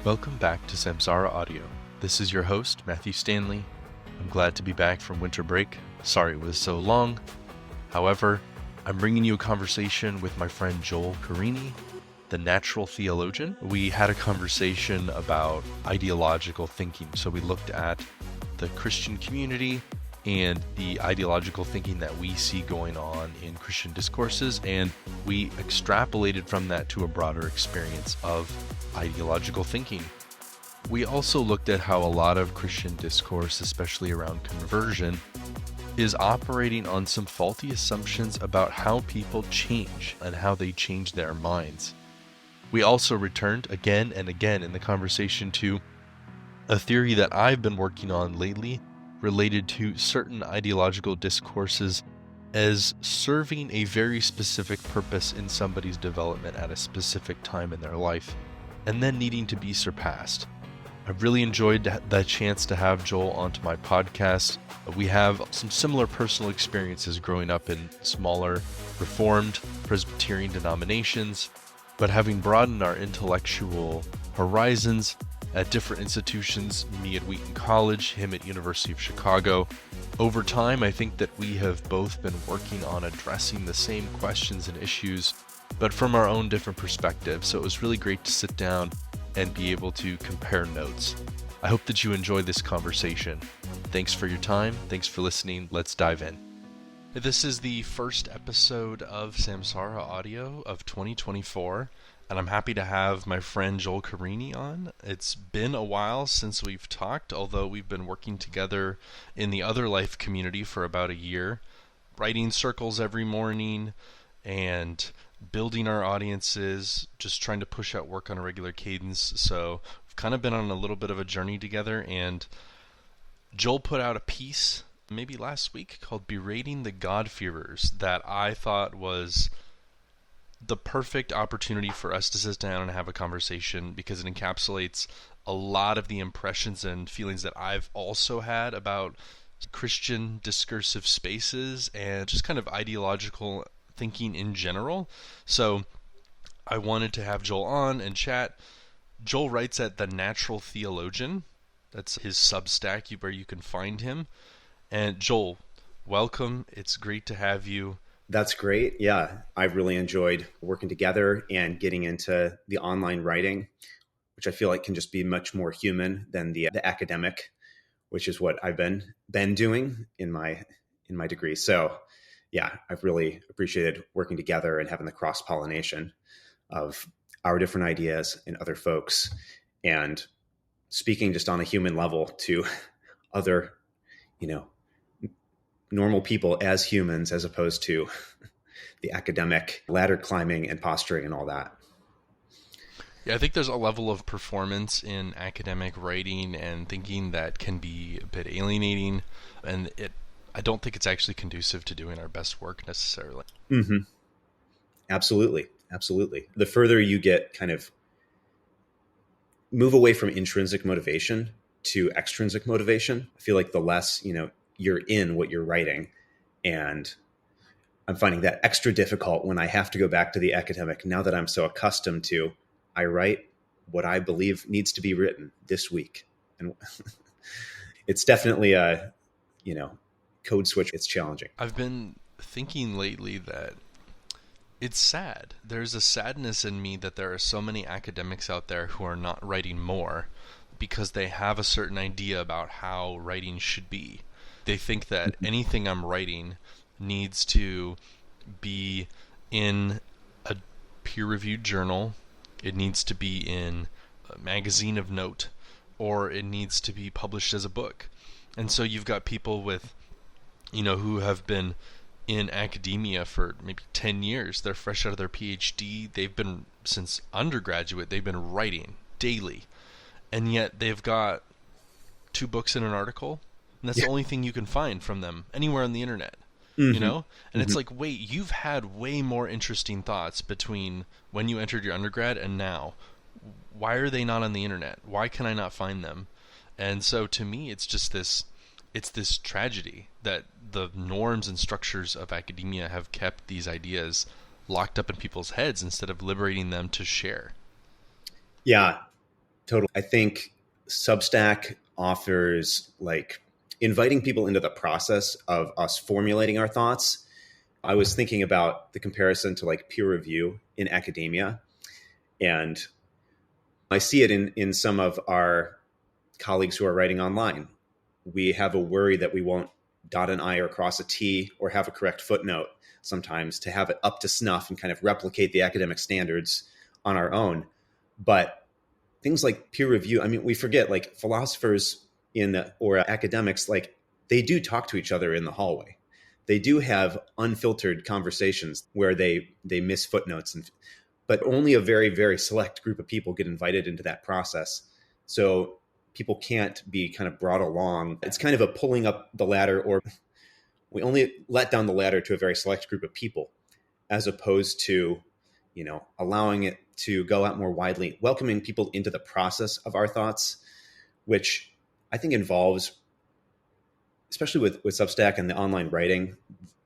Welcome back to Samsara Audio. This is your host, Matthew Stanley. I'm glad to be back from winter break. Sorry it was so long. However, I'm bringing you a conversation with my friend Joel Carini, the natural theologian. We had a conversation about ideological thinking. So we looked at the Christian community and the ideological thinking that we see going on in Christian discourses, and we extrapolated from that to a broader experience of ideological thinking. We also looked at how a lot of Christian discourse, especially around conversion, is operating on some faulty assumptions about how people change and how they change their minds. We also returned again and again in the conversation to a theory that I've been working on lately related to certain ideological discourses as serving a very specific purpose in somebody's development at a specific time in their life, and then needing to be surpassed. I've really enjoyed the chance to have Joel onto my podcast. We have some similar personal experiences growing up in smaller Reformed Presbyterian denominations, but having broadened our intellectual horizons at different institutions, me at Wheaton College, him at University of Chicago. Over time, I think that we have both been working on addressing the same questions and issues, but from our own different perspectives. So it was really great to sit down and be able to compare notes. I hope that you enjoy this conversation. Thanks for your time. Thanks for listening. Let's dive in. This is the first episode of Samsara Audio of 2024. And I'm happy to have my friend Joel Carini on. It's been a while since we've talked, although we've been working together in the Other Life community for about a year, writing circles every morning and building our audiences, just trying to push out work on a regular cadence. So we've kind of been on a little bit of a journey together, and Joel put out a piece maybe last week called Berating the Godfearers that I thought was the perfect opportunity for us to sit down and have a conversation, because it encapsulates a lot of the impressions and feelings that I've also had about Christian discursive spaces and just kind of ideological thinking in general. So I wanted to have Joel on and chat. Joel writes at The Natural Theologian. That's his Substack where you can find him. And Joel, welcome. It's great to have you. That's great. Yeah, I've really enjoyed working together and getting into the online writing, which I feel like can just be much more human than the academic, which is what I've been doing in my degree. So yeah, I've really appreciated working together and having the cross-pollination of our different ideas and other folks, and speaking just on a human level to other, normal people as humans, as opposed to the academic ladder climbing and posturing and all that. Yeah, I think there's a level of performance in academic writing and thinking that can be a bit alienating, and I don't think it's actually conducive to doing our best work necessarily. Mm-hmm. Absolutely. The further you get kind of move away from intrinsic motivation to extrinsic motivation, I feel like the less, you're in what you're writing. And I'm finding that extra difficult when I have to go back to the academic, now that I'm so accustomed to, I write what I believe needs to be written this week. And it's definitely a, code switch. It's challenging. I've been thinking lately that it's sad. There's a sadness in me that there are so many academics out there who are not writing more because they have a certain idea about how writing should be. They think that anything I'm writing needs to be in a peer-reviewed journal, it needs to be in a magazine of note, or it needs to be published as a book. And so you've got people with, who have been in academia for maybe 10 years. They're fresh out of their PhD. They've been, since undergraduate, they've been writing daily. And yet they've got 2 books in an article. And that's the only thing you can find from them anywhere on the internet, And it's like, wait, you've had way more interesting thoughts between when you entered your undergrad and now. Why are they not on the internet? Why can I not find them? And so to me, it's just this tragedy that the norms and structures of academia have kept these ideas locked up in people's heads instead of liberating them to share. Yeah, Totally. I think Substack offers like inviting people into the process of us formulating our thoughts. I was thinking about the comparison to like peer review in academia. And I see it in some of our colleagues who are writing online. We have a worry that we won't dot an I or cross a T or have a correct footnote sometimes to have it up to snuff and kind of replicate the academic standards on our own. But things like peer review, I mean, we forget like philosophers or academics, like they do talk to each other in the hallway. They do have unfiltered conversations where they miss footnotes, but only a very, very select group of people get invited into that process. So people can't be kind of brought along. It's kind of a pulling up the ladder, or we only let down the ladder to a very select group of people, as opposed to, allowing it to go out more widely, welcoming people into the process of our thoughts, which I think involves, especially with Substack and the online writing,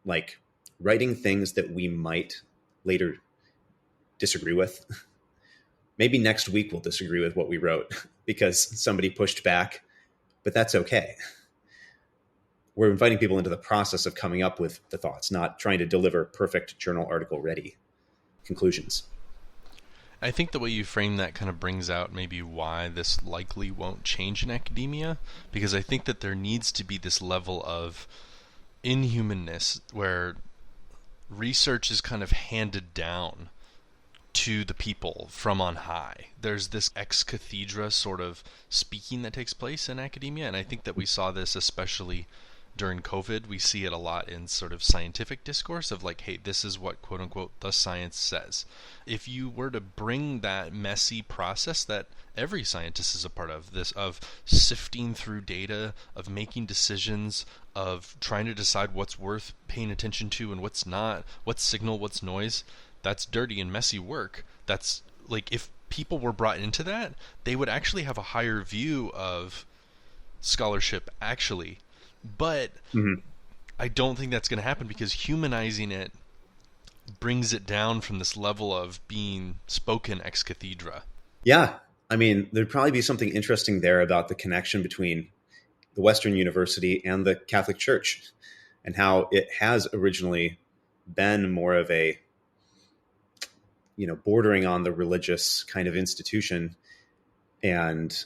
like writing things that we might later disagree with. Maybe next week we'll disagree with what we wrote because somebody pushed back, but that's okay. We're inviting people into the process of coming up with the thoughts, not trying to deliver perfect journal article ready conclusions. I think the way you frame that kind of brings out maybe why this likely won't change in academia, because I think that there needs to be this level of inhumanness where research is kind of handed down to the people from on high. There's this ex cathedra sort of speaking that takes place in academia, and I think that we saw this especially during COVID. We see it a lot in sort of scientific discourse of like, hey, this is what quote unquote the science says. If you were to bring that messy process that every scientist is a part of, this of sifting through data, of making decisions, of trying to decide what's worth paying attention to and what's not, what's signal, what's noise, that's dirty and messy work. That's like, if people were brought into that, they would actually have a higher view of scholarship actually. But I don't think that's going to happen, because humanizing it brings it down from this level of being spoken ex cathedra. Yeah. I mean, there'd probably be something interesting there about the connection between the Western University and the Catholic Church, and how it has originally been more of a, bordering on the religious kind of institution. And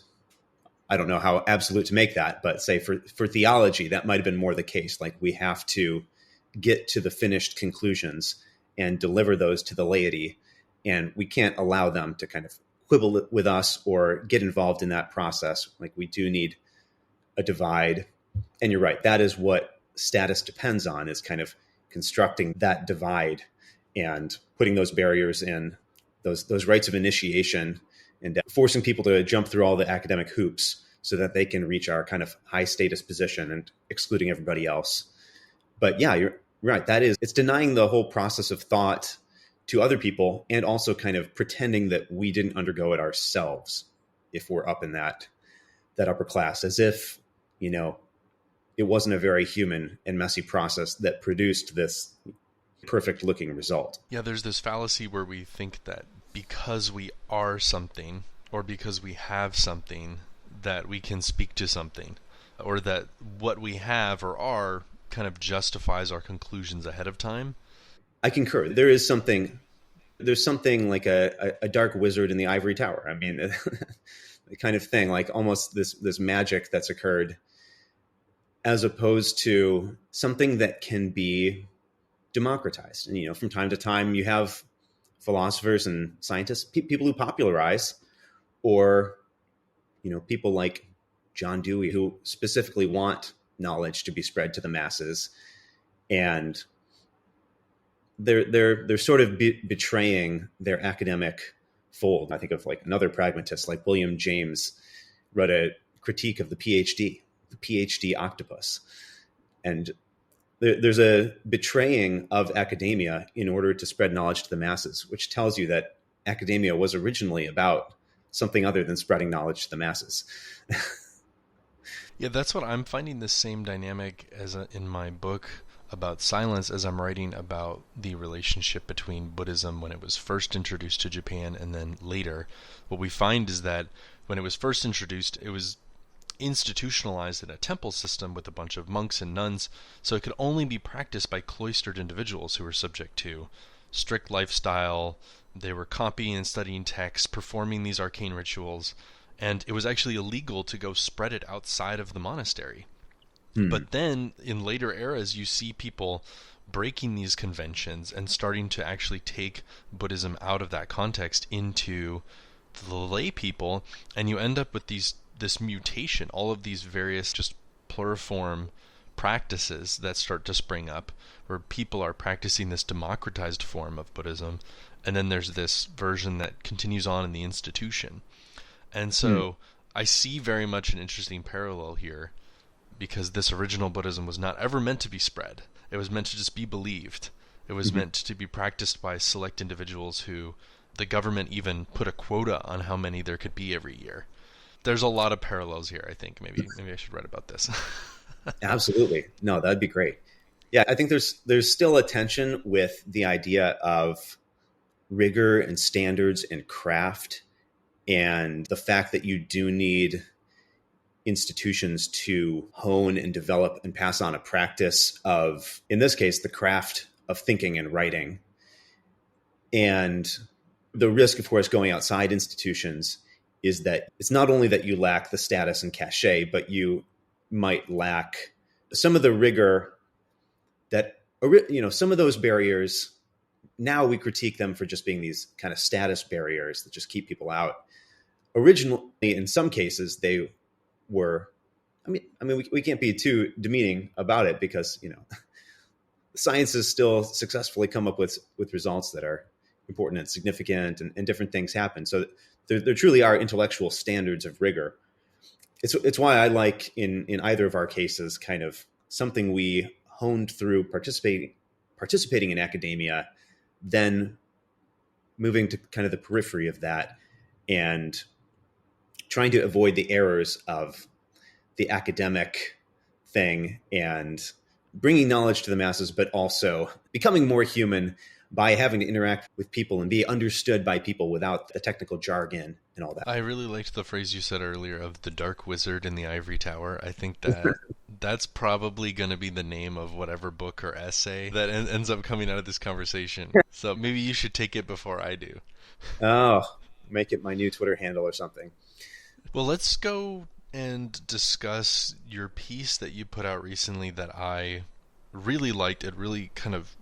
I don't know how absolute to make that, but say for theology, that might have been more the case. Like, we have to get to the finished conclusions and deliver those to the laity, and we can't allow them to kind of quibble with us or get involved in that process. Like, we do need a divide. And you're right, that is what status depends on, is kind of constructing that divide and putting those barriers in, those rites of initiation, and forcing people to jump through all the academic hoops so that they can reach our kind of high status position and excluding everybody else. But yeah, you're right. It's denying the whole process of thought to other people, and also kind of pretending that we didn't undergo it ourselves if we're up in that upper class, as if, it wasn't a very human and messy process that produced this perfect looking result. Yeah, there's this fallacy where we think that because we are something, or because we have something, that we can speak to something, or that what we have or are kind of justifies our conclusions ahead of time. I concur. There's something like a dark wizard in the ivory tower. I mean, the kind of thing, like almost this magic that's occurred, as opposed to something that can be democratized. And, from time to time, you have philosophers and scientists, people who popularize, or, people like John Dewey, who specifically want knowledge to be spread to the masses. And they're sort of betraying their academic fold. I think of like another pragmatist like William James wrote a critique of the PhD octopus. And there's a betraying of academia in order to spread knowledge to the masses, which tells you that academia was originally about something other than spreading knowledge to the masses. Yeah, that's what I'm finding, the same dynamic as in my book about silence, as I'm writing about the relationship between Buddhism when it was first introduced to Japan and then later. What we find is that when it was first introduced, it was institutionalized in a temple system with a bunch of monks and nuns, so it could only be practiced by cloistered individuals who were subject to strict lifestyle. They were copying and studying texts, performing these arcane rituals, and it was actually illegal to go spread it outside of the monastery. But then in later eras, you see people breaking these conventions and starting to actually take Buddhism out of that context into the lay people, and you end up with this mutation, all of these various just pluriform practices that start to spring up, where people are practicing this democratized form of Buddhism, and then there's this version that continues on in the institution. And so I see very much an interesting parallel here, because this original Buddhism was not ever meant to be spread. It was meant to just be believed. It was meant to be practiced by select individuals who the government even put a quota on how many there could be every year. There's a lot of parallels here, I think. Maybe I should write about this. Absolutely. No, that'd be great. Yeah, I think there's still a tension with the idea of rigor and standards and craft, and the fact that you do need institutions to hone and develop and pass on a practice of, in this case, the craft of thinking and writing. And the risk, of course, going outside institutions is that it's not only that you lack the status and cachet, but you might lack some of the rigor that, some of those barriers. Now we critique them for just being these kind of status barriers that just keep people out. Originally, in some cases, they were, we can't be too demeaning about it, because, science has still successfully come up with results that are important and significant, and different things happen. So there truly are intellectual standards of rigor. It's why I like in either of our cases kind of something we honed through participating in academia, then moving to kind of the periphery of that and trying to avoid the errors of the academic thing and bringing knowledge to the masses, but also becoming more human by having to interact with people and be understood by people without the technical jargon and all that. I really liked the phrase you said earlier of the dark wizard in the ivory tower. I think that that's probably going to be the name of whatever book or essay that ends up coming out of this conversation. So maybe you should take it before I do. Oh, make it my new Twitter handle or something. Well, let's go and discuss your piece that you put out recently that I really liked. It really kind of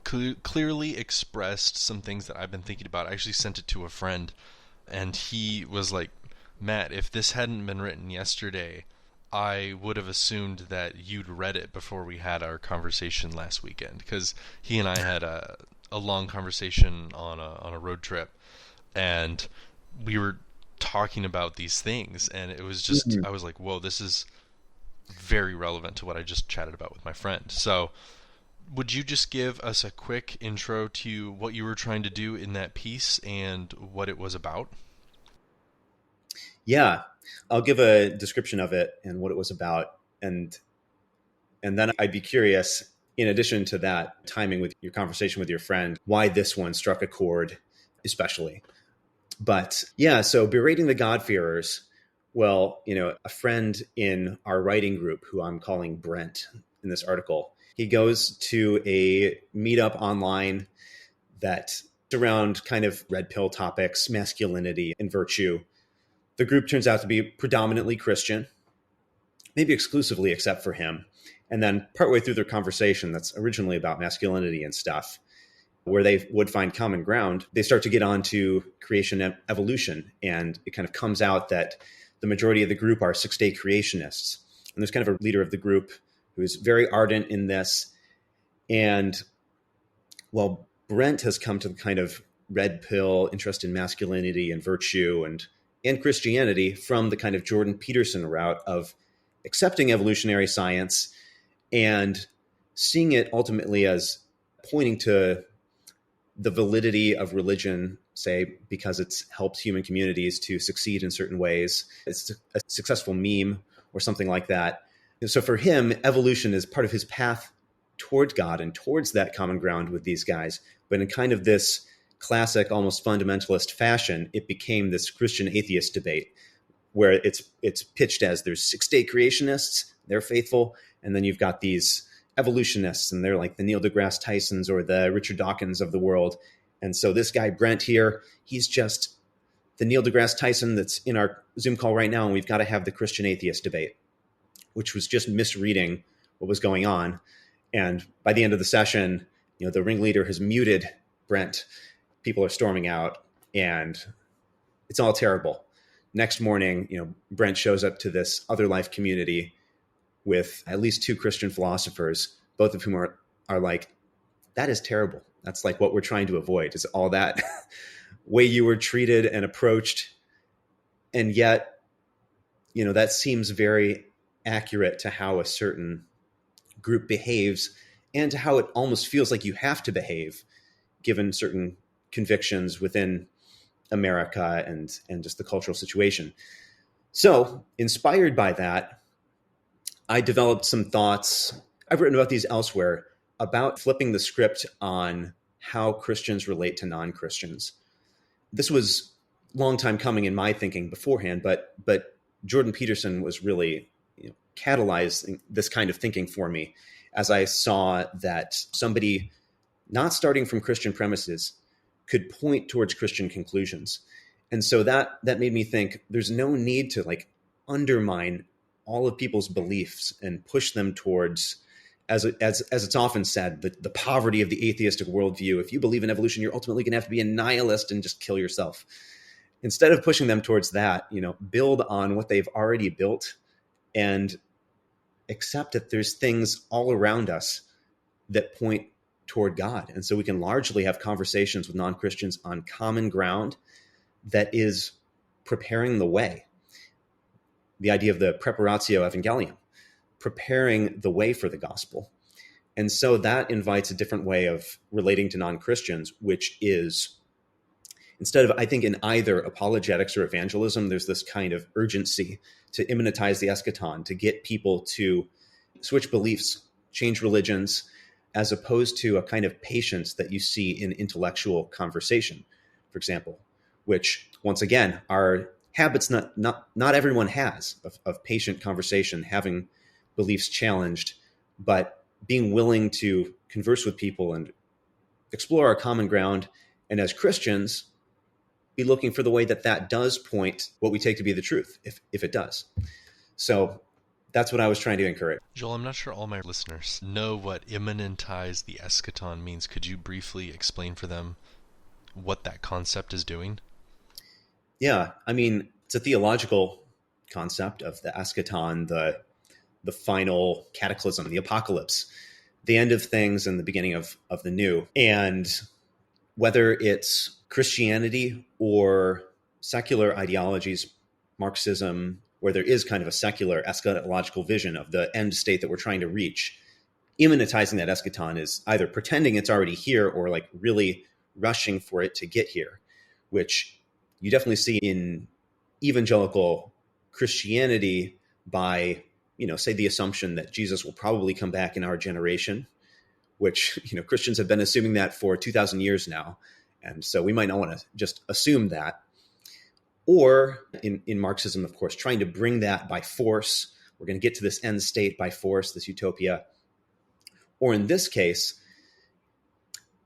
clearly expressed some things that I've been thinking about. I actually sent it to a friend, and he was like, Matt, if this hadn't been written yesterday, I would have assumed that you'd read it before we had our conversation last weekend, because he and I had a long conversation on a road trip, and we were talking about these things, and it was just, I was like, whoa, this is very relevant to what I just chatted about with my friend. So would you just give us a quick intro to what you were trying to do in that piece and what it was about? Yeah, I'll give a description of it and what it was about. And then I'd be curious, in addition to that, timing with your conversation with your friend, why this one struck a chord especially. But yeah, so Berating the Godfearers, well, a friend in our writing group, who I'm calling Brent in this article, he goes to a meetup online that's around kind of red pill topics, masculinity and virtue. The group turns out to be predominantly Christian, maybe exclusively except for him. And then partway through their conversation that's originally about masculinity and stuff, where they would find common ground, they start to get on to creation and evolution. And it kind of comes out that the majority of the group are six-day creationists. And there's kind of a leader of the group who is very ardent in this. And while Brent has come to the kind of red pill interest in masculinity and virtue and Christianity from the kind of Jordan Peterson route of accepting evolutionary science and seeing it ultimately as pointing to the validity of religion, say, because it's helped human communities to succeed in certain ways. It's a successful meme or something like that. And so for him, evolution is part of his path towards God and towards that common ground with these guys, but in kind of this classic, almost fundamentalist fashion, it became this Christian atheist debate where it's pitched as there's six-day creationists, they're faithful, and then you've got these evolutionists, and they're like the Neil deGrasse Tysons or the Richard Dawkins of the world. And so this guy, Brent here, he's just the Neil deGrasse Tyson that's in our Zoom call right now, and we've got to have the Christian atheist debate, which was just misreading what was going on. And by the end of the session, the ringleader has muted Brent. People are storming out, and it's all terrible. Next morning, Brent shows up to this other life community with at least two Christian philosophers, both of whom are like, that is terrible. That's like what we're trying to avoid, is all that way you were treated and approached. And yet, that seems very accurate to how a certain group behaves and to how it almost feels like you have to behave given certain convictions within America and just the cultural situation. So inspired by that, I developed some thoughts. I've written about these elsewhere about flipping the script on how Christians relate to non-Christians. This was a long time coming in my thinking beforehand, but Jordan Peterson was really catalyzing this kind of thinking for me as I saw that somebody not starting from Christian premises could point towards Christian conclusions. And so that made me think there's no need to undermine all of people's beliefs and push them towards, as it's often said, the poverty of the atheistic worldview. If you believe in evolution, you're ultimately going to have to be a nihilist and just kill yourself. Instead of pushing them towards that, build on what they've already built and accept that there's things all around us that point toward God. And so we can largely have conversations with non-Christians on common ground that is preparing the way. The idea of the preparatio evangelium, preparing the way for the gospel. And so that invites a different way of relating to non-Christians, which is, instead of, I think, in either apologetics or evangelism, there's this kind of urgency to immanentize the eschaton, to get people to switch beliefs, change religions, as opposed to a kind of patience that you see in intellectual conversation, for example, which, once again, are habits not everyone has of patient conversation, having beliefs challenged, but being willing to converse with people and explore our common ground. And as Christians, be looking for the way that does point what we take to be the truth, if it does. So that's what I was trying to encourage. Joel, I'm not sure all my listeners know what immanentize the eschaton means. Could you briefly explain for them what that concept is doing? Yeah, I mean, it's a theological concept of the eschaton, the final cataclysm, the apocalypse, the end of things and the beginning of the new. And whether it's Christianity or secular ideologies, Marxism, where there is kind of a secular eschatological vision of the end state that we're trying to reach, immanentizing that eschaton is either pretending it's already here or really rushing for it to get here, which you definitely see in evangelical Christianity by, say the assumption that Jesus will probably come back in our generation, which, Christians have been assuming that for 2,000 years now. And so we might not want to just assume that. Or in Marxism, of course, trying to bring that by force. We're going to get to this end state by force, this utopia. Or in this case,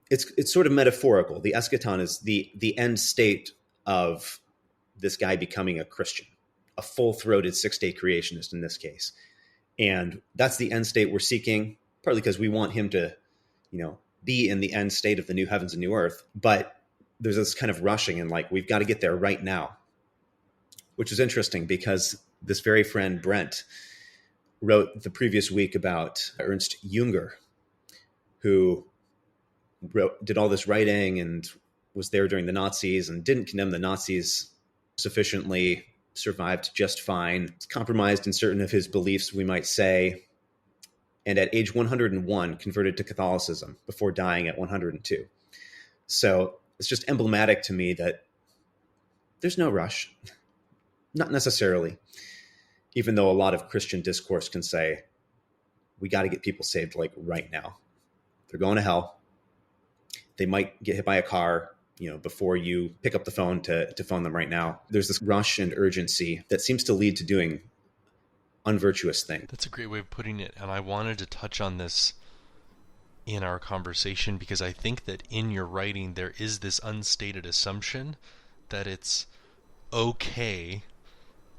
it's sort of metaphorical. The eschaton is the end state of this guy becoming a Christian, a full-throated six-day creationist in this case. And that's the end state we're seeking, partly because we want him to, be in the end state of the new heavens and new earth. But there's this kind of rushing and we've got to get there right now, which is interesting because this very friend, Brent, wrote the previous week about Ernst Jünger, who did all this writing and was there during the Nazis and didn't condemn the Nazis sufficiently, survived just fine, compromised in certain of his beliefs, we might say, and at age 101 converted to Catholicism before dying at 102. So it's just emblematic to me that there's no rush, not necessarily, even though a lot of Christian discourse can say, we got to get people saved right now. They're going to hell. They might get hit by a car before you pick up the phone to phone them right now. There's this rush and urgency that seems to lead to doing unvirtuous things. That's a great way of putting it. And I wanted to touch on this in our conversation because I think that in your writing there is this unstated assumption that it's okay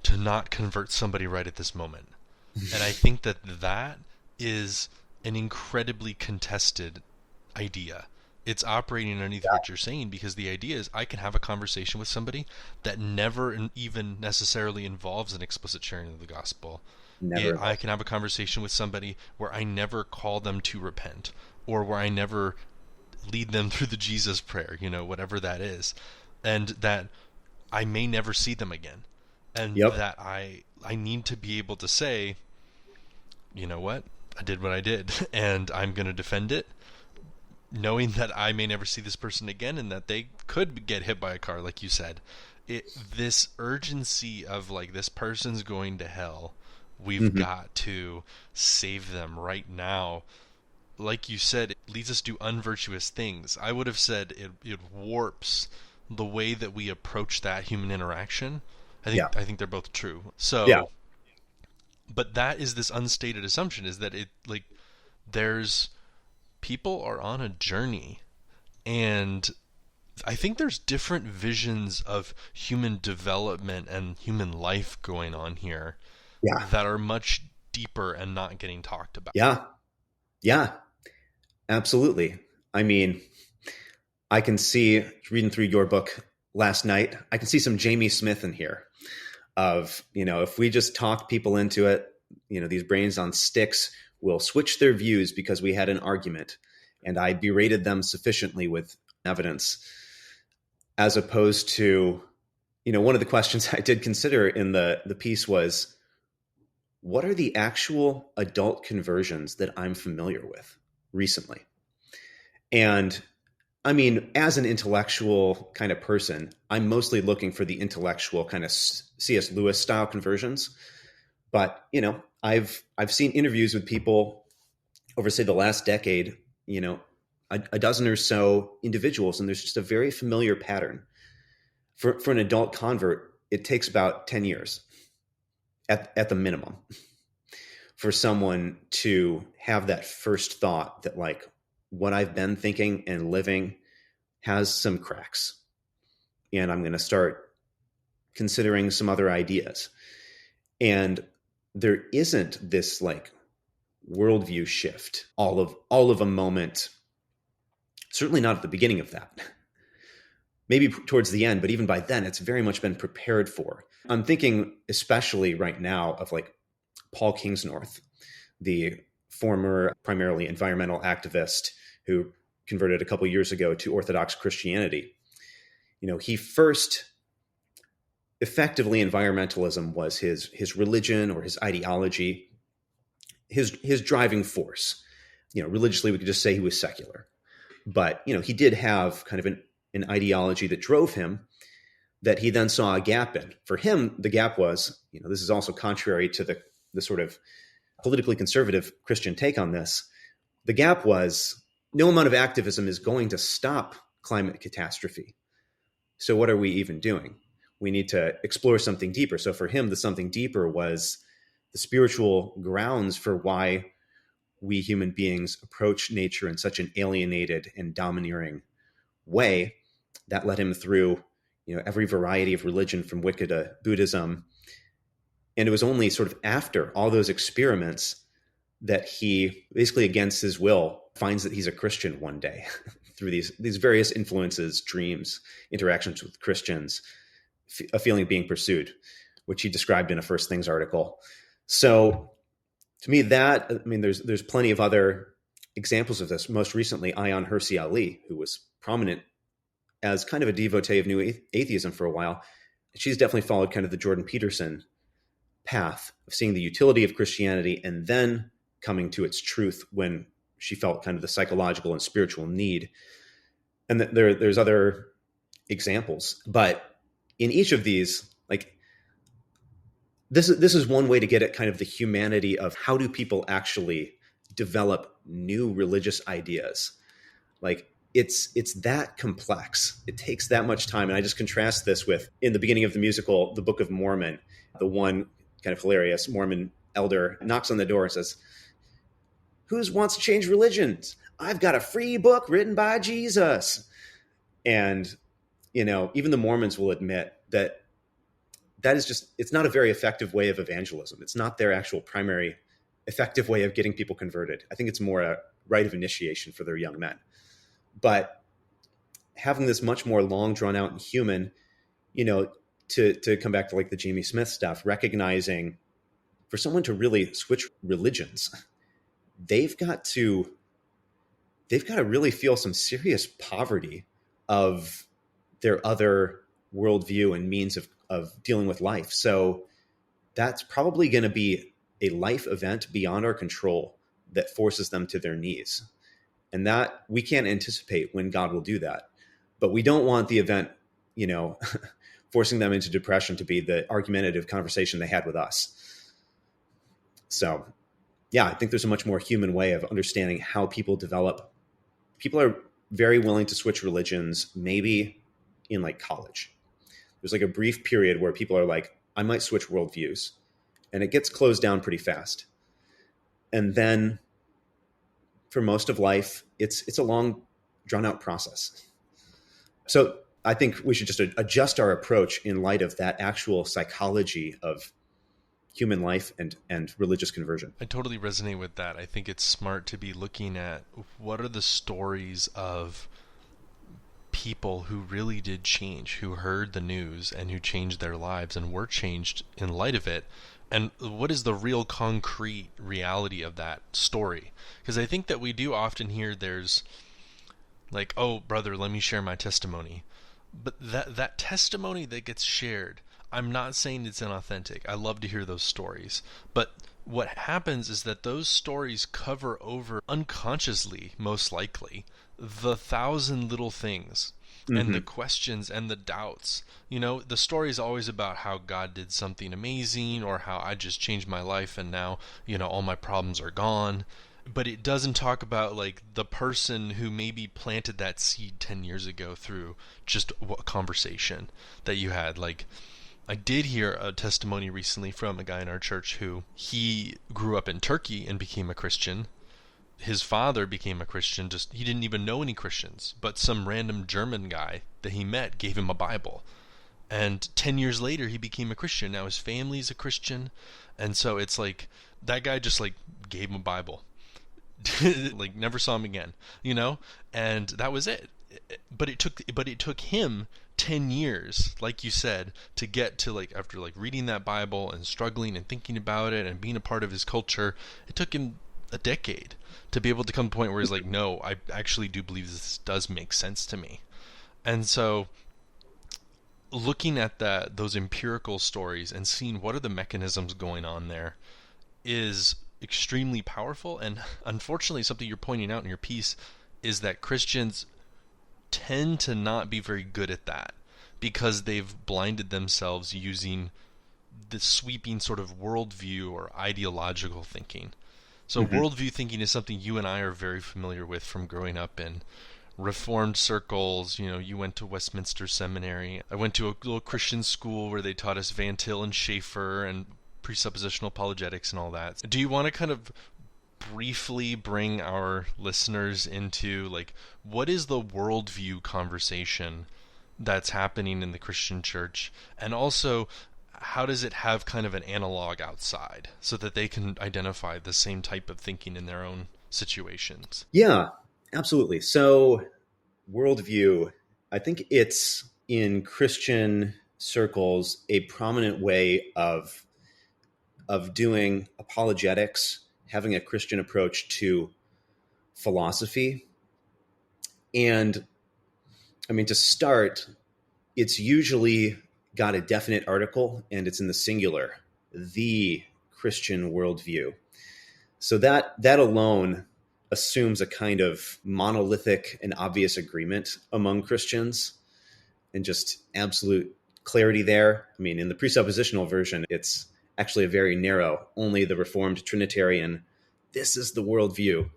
to not convert somebody right at this moment. And I think that that is an incredibly contested idea. It's operating underneath what you're saying, because the idea is I can have a conversation with somebody that never even necessarily involves an explicit sharing of the gospel. I can have a conversation with somebody where I never call them to repent, or where I never lead them through the Jesus prayer, whatever that is, and that I may never see them again. And that I need to be able to say, you know what, I did what I did, and I'm going to defend it, knowing that I may never see this person again, and that they could get hit by a car, like you said. This urgency of like, this person's going to hell, we've got to save them right now. Like you said, it leads us to do unvirtuous things. I would have said it warps the way that we approach that human interaction. I think they're both true. So, but that is this unstated assumption, is that there's people are on a journey, and I think there's different visions of human development and human life going on here that are much deeper and not getting talked about. Yeah, absolutely. I mean, I can see, reading through your book last night, I can see some Jamie Smith in here of, if we just talk people into it, these brains on sticks will switch their views because we had an argument and I berated them sufficiently with evidence, as opposed to, one of the questions I did consider in the piece was, what are the actual adult conversions that I'm familiar with recently? And I mean, as an intellectual kind of person, I'm mostly looking for the intellectual kind of C.S. Lewis style conversions. But, I've seen interviews with people over, say, the last decade, a dozen or so individuals, and there's just a very familiar pattern. For an adult convert, it takes about 10 years at the minimum for someone to have that first thought that, like, what I've been thinking and living has some cracks, and I'm going to start considering some other ideas. And there isn't this like worldview shift all of a moment. Certainly not at the beginning of that. Maybe towards the end, but even by then, it's very much been prepared for. I'm thinking especially right now of like Paul Kingsnorth, the former primarily environmental activist who converted a couple years ago to Orthodox Christianity. He first, effectively, environmentalism was his religion or his ideology, his driving force. Religiously, we could just say he was secular. But, he did have kind of an ideology that drove him that he then saw a gap in. For him, the gap was, this is also contrary to the sort of politically conservative Christian take on this. The gap was, no amount of activism is going to stop climate catastrophe. So what are we even doing? We need to explore something deeper. So for him, the something deeper was the spiritual grounds for why we human beings approach nature in such an alienated and domineering way. That led him through, every variety of religion from Wicca to Buddhism. And it was only sort of after all those experiments that he, basically against his will, finds that he's a Christian one day through these various influences, dreams, interactions with Christians, a feeling of being pursued, which he described in a First Things article. So to me, there's plenty of other examples of this. Most recently, Ayaan Hirsi Ali, who was prominent as kind of a devotee of new atheism for a while. She's definitely followed kind of the Jordan Peterson path of seeing the utility of Christianity and then coming to its truth when she felt kind of the psychological and spiritual need. And there's other examples, but in each of these, like, this is one way to get at kind of the humanity of how do people actually develop new religious ideas. Like, it's that complex. It takes that much time. And I just contrast this with, in the beginning of the musical, The Book of Mormon, the one kind of hilarious Mormon elder knocks on the door and says, "Who wants to change religions? I've got a free book written by Jesus." And, even the Mormons will admit that is just, it's not a very effective way of evangelism. It's not their actual primary effective way of getting people converted. I think it's more a rite of initiation for their young men. But having this much more long, drawn out and human, to come back to like the Jamie Smith stuff, recognizing for someone to really switch religions, they've got to really feel some serious poverty of their other worldview and means of dealing with life. So that's probably going to be a life event beyond our control that forces them to their knees. And that we can't anticipate when God will do that. But we don't want the event, forcing them into depression to be the argumentative conversation they had with us. So, yeah, I think there's a much more human way of understanding how people develop. People are very willing to switch religions, maybe in like college. There's like a brief period where people are like, I might switch worldviews. And it gets closed down pretty fast. And then for most of life, it's a long, drawn out process. So I think we should just adjust our approach in light of that actual psychology of human life and religious conversion. I totally resonate with that. I think it's smart to be looking at what are the stories of people who really did change, who heard the news and who changed their lives and were changed in light of it. And what is the real concrete reality of that story? Because I think that we do often hear there's like, oh, brother, let me share my testimony. But that testimony that gets shared, I'm not saying it's inauthentic. I love to hear those stories. But what happens is that those stories cover over unconsciously, most likely, the 1,000 little things and the questions and the doubts. The story is always about how God did something amazing or how I just changed my life and now, all my problems are gone. But it doesn't talk about like the person who maybe planted that seed 10 years ago through just a conversation that you had. Like, I did hear a testimony recently from a guy in our church who he grew up in Turkey and became a Christian. His father became a Christian, he didn't even know any Christians, but some random German guy that he met gave him a Bible. And 10 years later, he became a Christian. Now his family's a Christian. And so it's like, that guy just like gave him a Bible. Like never saw him again, and that was it. But it took him 10 years, like you said, to get to like, after like reading that Bible and struggling and thinking about it and being a part of his culture, it took him a decade to be able to come to the point where he's like, no, I actually do believe this does make sense to me. And so looking at those empirical stories and seeing what are the mechanisms going on there is extremely powerful. And unfortunately, something you're pointing out in your piece is that Christians tend to not be very good at that because they've blinded themselves using the sweeping sort of worldview or ideological thinking. So worldview thinking is something you and I are very familiar with from growing up in Reformed circles. You went to Westminster Seminary. I went to a little Christian school where they taught us Van Til and Schaeffer and presuppositional apologetics and all that. Do you want to kind of briefly bring our listeners into like, what is the worldview conversation that's happening in the Christian church? And also, how does it have kind of an analog outside so that they can identify the same type of thinking in their own situations? Yeah, absolutely. So worldview, I think it's in Christian circles a prominent way of doing apologetics, having a Christian approach to philosophy. And I mean, to start, it's usually got a definite article and it's in the singular, the Christian worldview. So that alone assumes a kind of monolithic and obvious agreement among Christians and just absolute clarity there. I mean, in the presuppositional version, it's actually a very narrow, only the Reformed Trinitarian, this is the worldview,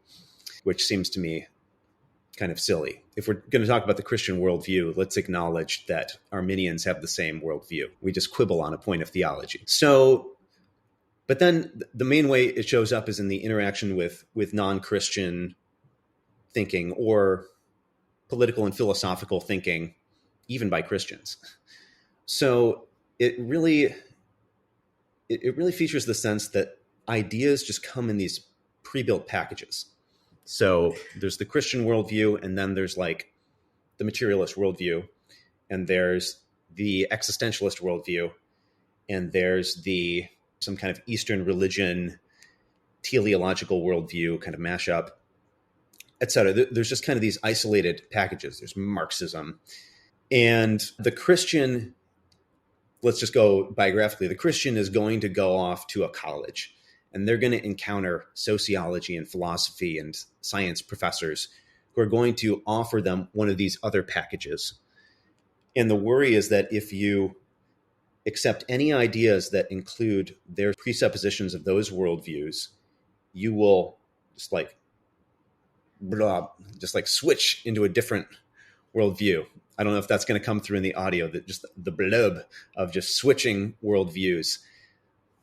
which seems to me kind of silly. if we're going to talk about the Christian worldview, let's acknowledge that Arminians have the same worldview. We just quibble on a point of theology. So, but then the main way it shows up is in the interaction with non-Christian thinking or political and philosophical thinking, even by Christians. So it really features the sense that ideas just come in these pre-built packages. So there's the Christian worldview, and then there's like the materialist worldview, and there's the existentialist worldview, and there's some kind of Eastern religion, teleological worldview kind of mashup, etc. There's just kind of these isolated packages. There's Marxism. And the Christian, let's just go biographically, the Christian is going to go off to a college, and they're going to encounter sociology and philosophy and science professors who are going to offer them one of these other packages. And the worry is that if you accept any ideas that include their presuppositions of those worldviews, you will just like switch into a different worldview. I don't know if that's going to come through in the audio, that just the blub of just switching worldviews.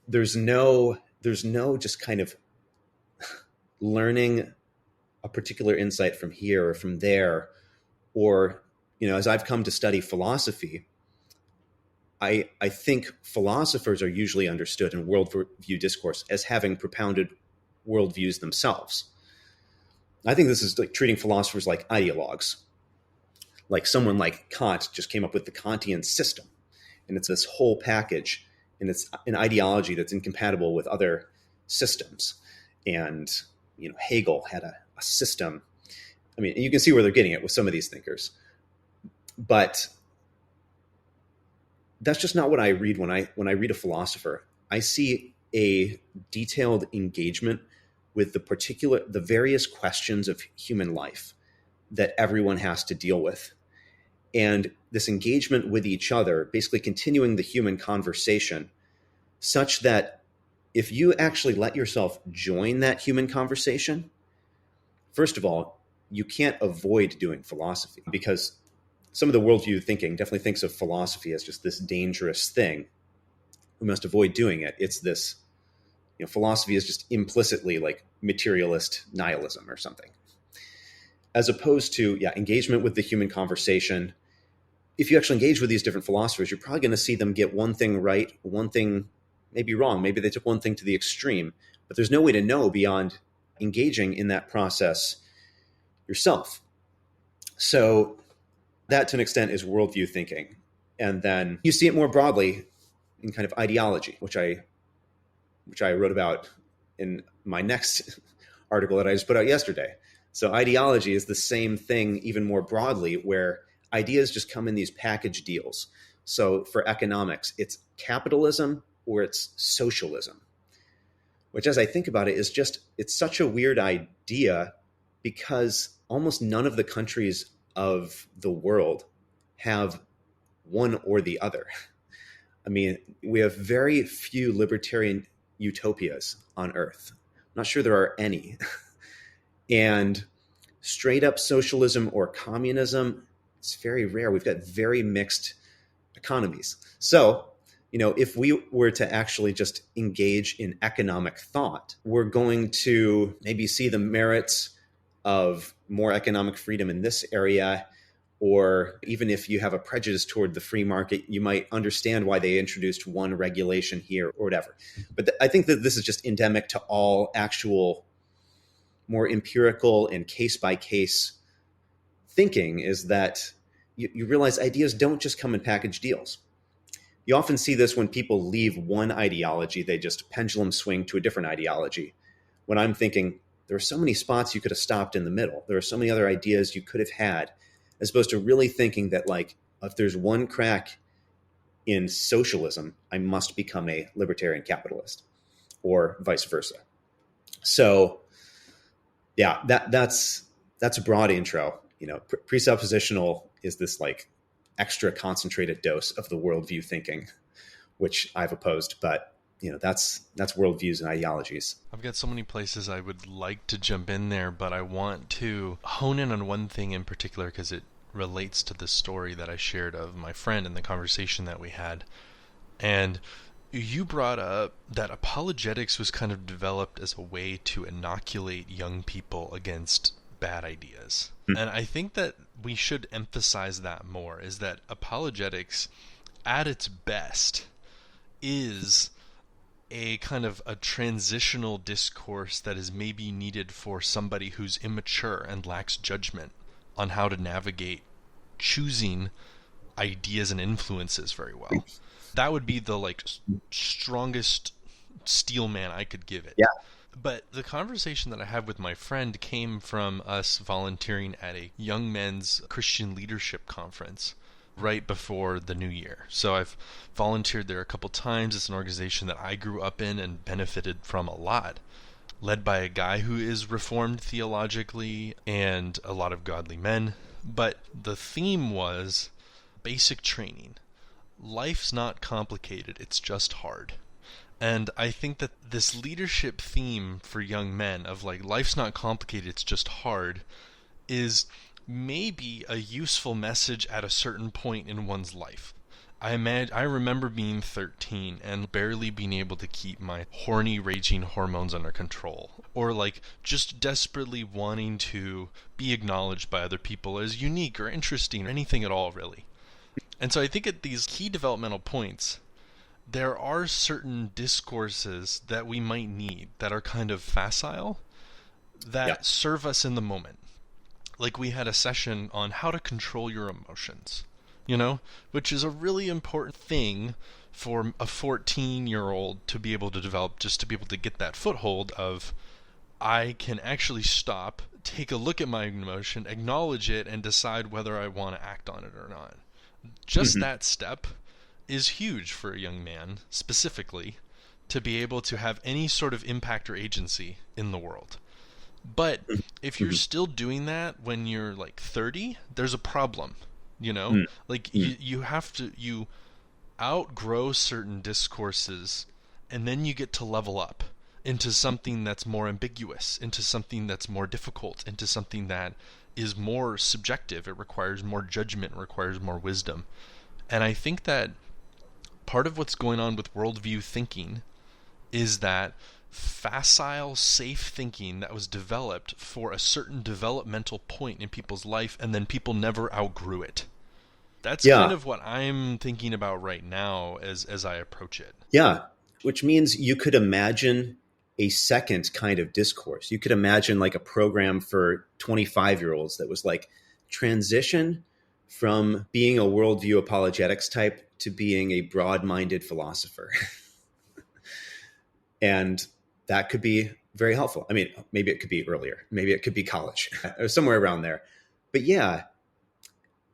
There's no just kind of learning a particular insight from here or from there. Or, as I've come to study philosophy, I think philosophers are usually understood in worldview discourse as having propounded worldviews themselves. I think this is like treating philosophers like ideologues. Like someone like Kant just came up with the Kantian system, and it's this whole package, and it's an ideology that's incompatible with other systems. And Hegel had a system. I mean, you can see where they're getting it with some of these thinkers, but that's just not what I read when I read a philosopher. I see a detailed engagement with the various questions of human life that everyone has to deal with. And this engagement with each other, basically continuing the human conversation, such that if you actually let yourself join that human conversation, first of all, you can't avoid doing philosophy, because some of the worldview thinking definitely thinks of philosophy as just this dangerous thing. We must avoid doing it. It's this, philosophy is just implicitly like materialist nihilism or something. As opposed to, engagement with the human conversation. If you actually engage with these different philosophers, you're probably going to see them get one thing right, one thing maybe wrong. Maybe they took one thing to the extreme, but there's no way to know beyond engaging in that process yourself. So that, to an extent, is worldview thinking. And then you see it more broadly in kind of ideology, which I wrote about in my next article that I just put out yesterday. So ideology is the same thing, even more broadly, where ideas just come in these package deals. So for economics, it's capitalism or it's socialism, which, as I think about it, it's such a weird idea, because almost none of the countries of the world have one or the other. I mean, we have very few libertarian utopias on Earth. I'm not sure there are any. And straight up socialism or communism, it's very rare. We've got very mixed economies. So, if we were to actually just engage in economic thought, we're going to maybe see the merits of more economic freedom in this area. Or even if you have a prejudice toward the free market, you might understand why they introduced one regulation here or whatever. But I think that this is just endemic to all actual more empirical and case-by-case thinking, is that you realize ideas don't just come in package deals. You often see this when people leave one ideology, they just pendulum swing to a different ideology. When I'm thinking, there are so many spots you could have stopped in the middle. There are so many other ideas you could have had, as opposed to really thinking that, like, if there's one crack in socialism, I must become a libertarian capitalist, or vice versa. So, yeah, that's a broad intro. Presuppositional is this like extra concentrated dose of the worldview thinking, which I've opposed. But that's worldviews and ideologies. I've got so many places I would like to jump in there, but I want to hone in on one thing in particular because it relates to the story that I shared of my friend and the conversation that we had. And you brought up that apologetics was kind of developed as a way to inoculate young people against bad ideas. And I think that we should emphasize that more, is that apologetics at its best is a kind of a transitional discourse that is maybe needed for somebody who's immature and lacks judgment on how to navigate choosing ideas and influences very well. That would be the strongest steel man I could give it. Yeah. But the conversation that I had with my friend came from us volunteering at a young men's Christian leadership conference right before the new year. So I've volunteered there a couple times. It's an organization that I grew up in and benefited from a lot, led by a guy who is reformed theologically and a lot of godly men. But the theme was basic training. Life's not complicated, it's just hard. And I think that this leadership theme for young men of life's not complicated, it's just hard, is maybe a useful message at a certain point in one's life. I remember being 13 and barely being able to keep my horny, raging hormones under control. Or just desperately wanting to be acknowledged by other people as unique or interesting or anything at all, really. And so I think at these key developmental points, there are certain discourses that we might need that are kind of facile, that serve us in the moment. We had a session on how to control your emotions, which is a really important thing for a 14-year-old to be able to develop, just to be able to get that foothold of, I can actually stop, take a look at my emotion, acknowledge it, and decide whether I want to act on it or not. Just that step is huge for a young man, specifically, to be able to have any sort of impact or agency in the world. But if you're still doing that when you're 30, there's a problem, you have to, you outgrow certain discourses, and then you get to level up into something that's more ambiguous, into something that's more difficult, into something that is more subjective. It requires more judgment, requires more wisdom. And I think that part of what's going on with worldview thinking is that facile, safe thinking that was developed for a certain developmental point in people's life, and then people never outgrew it. That's kind of what I'm thinking about right now as I approach it. Yeah, which means you could imagine a second kind of discourse. You could imagine a program for 25-year-olds that was transition from being a worldview apologetics type to being a broad-minded philosopher. And that could be very helpful. I mean, maybe it could be earlier. Maybe it could be college or somewhere around there. But yeah,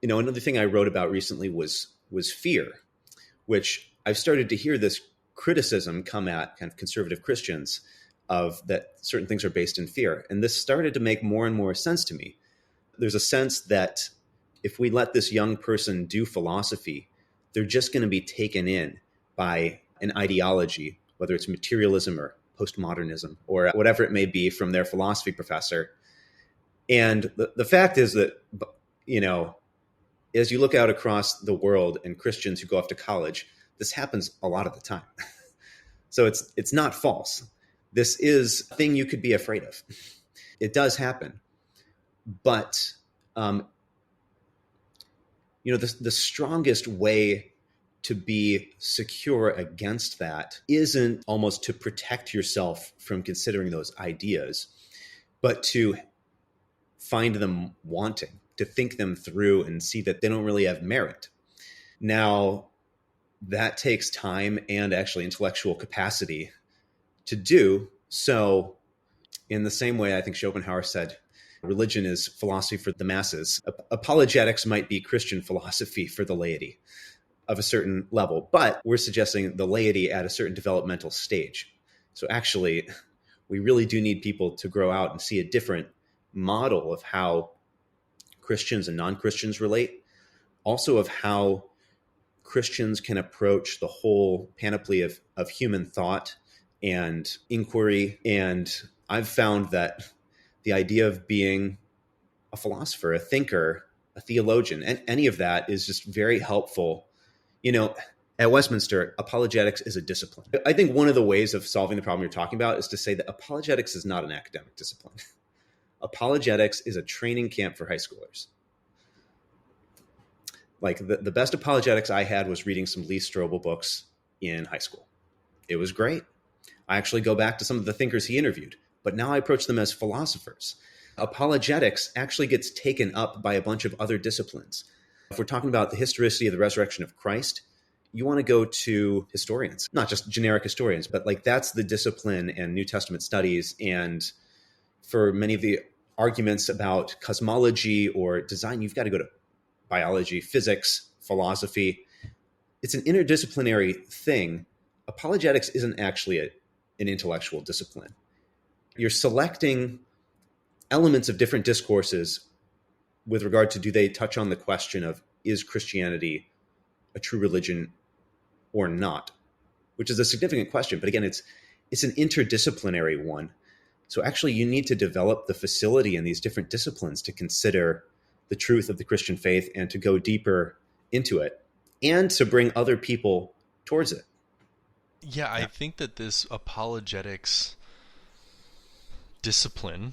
another thing I wrote about recently was fear, which I've started to hear this criticism come at kind of conservative Christians of that certain things are based in fear. And this started to make more and more sense to me. There's a sense that if we let this young person do philosophy, they're just going to be taken in by an ideology, whether it's materialism or postmodernism or whatever it may be from their philosophy professor. And the fact is that, as you look out across the world and Christians who go off to college, this happens a lot of the time. So it's not false. This is a thing you could be afraid of. It does happen. But, the strongest way to be secure against that isn't almost to protect yourself from considering those ideas, but to find them wanting, to think them through and see that they don't really have merit. Now, that takes time and actually intellectual capacity to do. So in the same way, I think Schopenhauer said, religion is philosophy for the masses. Apologetics might be Christian philosophy for the laity of a certain level, but we're suggesting the laity at a certain developmental stage. So actually, we really do need people to grow out and see a different model of how Christians and non-Christians relate, also of how Christians can approach the whole panoply of human thought and inquiry. And I've found that the idea of being a philosopher, a thinker, a theologian, and any of that is just very helpful. At Westminster, apologetics is a discipline. I think one of the ways of solving the problem you're talking about is to say that apologetics is not an academic discipline. Apologetics is a training camp for high schoolers. Like the best apologetics I had was reading some Lee Strobel books in high school. It was great. I actually go back to some of the thinkers he interviewed, but now I approach them as philosophers. Apologetics actually gets taken up by a bunch of other disciplines. If we're talking about the historicity of the resurrection of Christ, you want to go to historians, not just generic historians, but like that's the discipline and New Testament studies. And for many of the arguments about cosmology or design, you've got to go to biology, physics, philosophy. It's an interdisciplinary thing. Apologetics isn't actually an intellectual discipline. You're selecting elements of different discourses with regard to, do they touch on the question of, is Christianity a true religion or not? Which is a significant question. But again, it's an interdisciplinary one. So actually, you need to develop the facility in these different disciplines to consider the truth of the Christian faith and to go deeper into it and to bring other people towards it. Yeah, I think that this apologetics discipline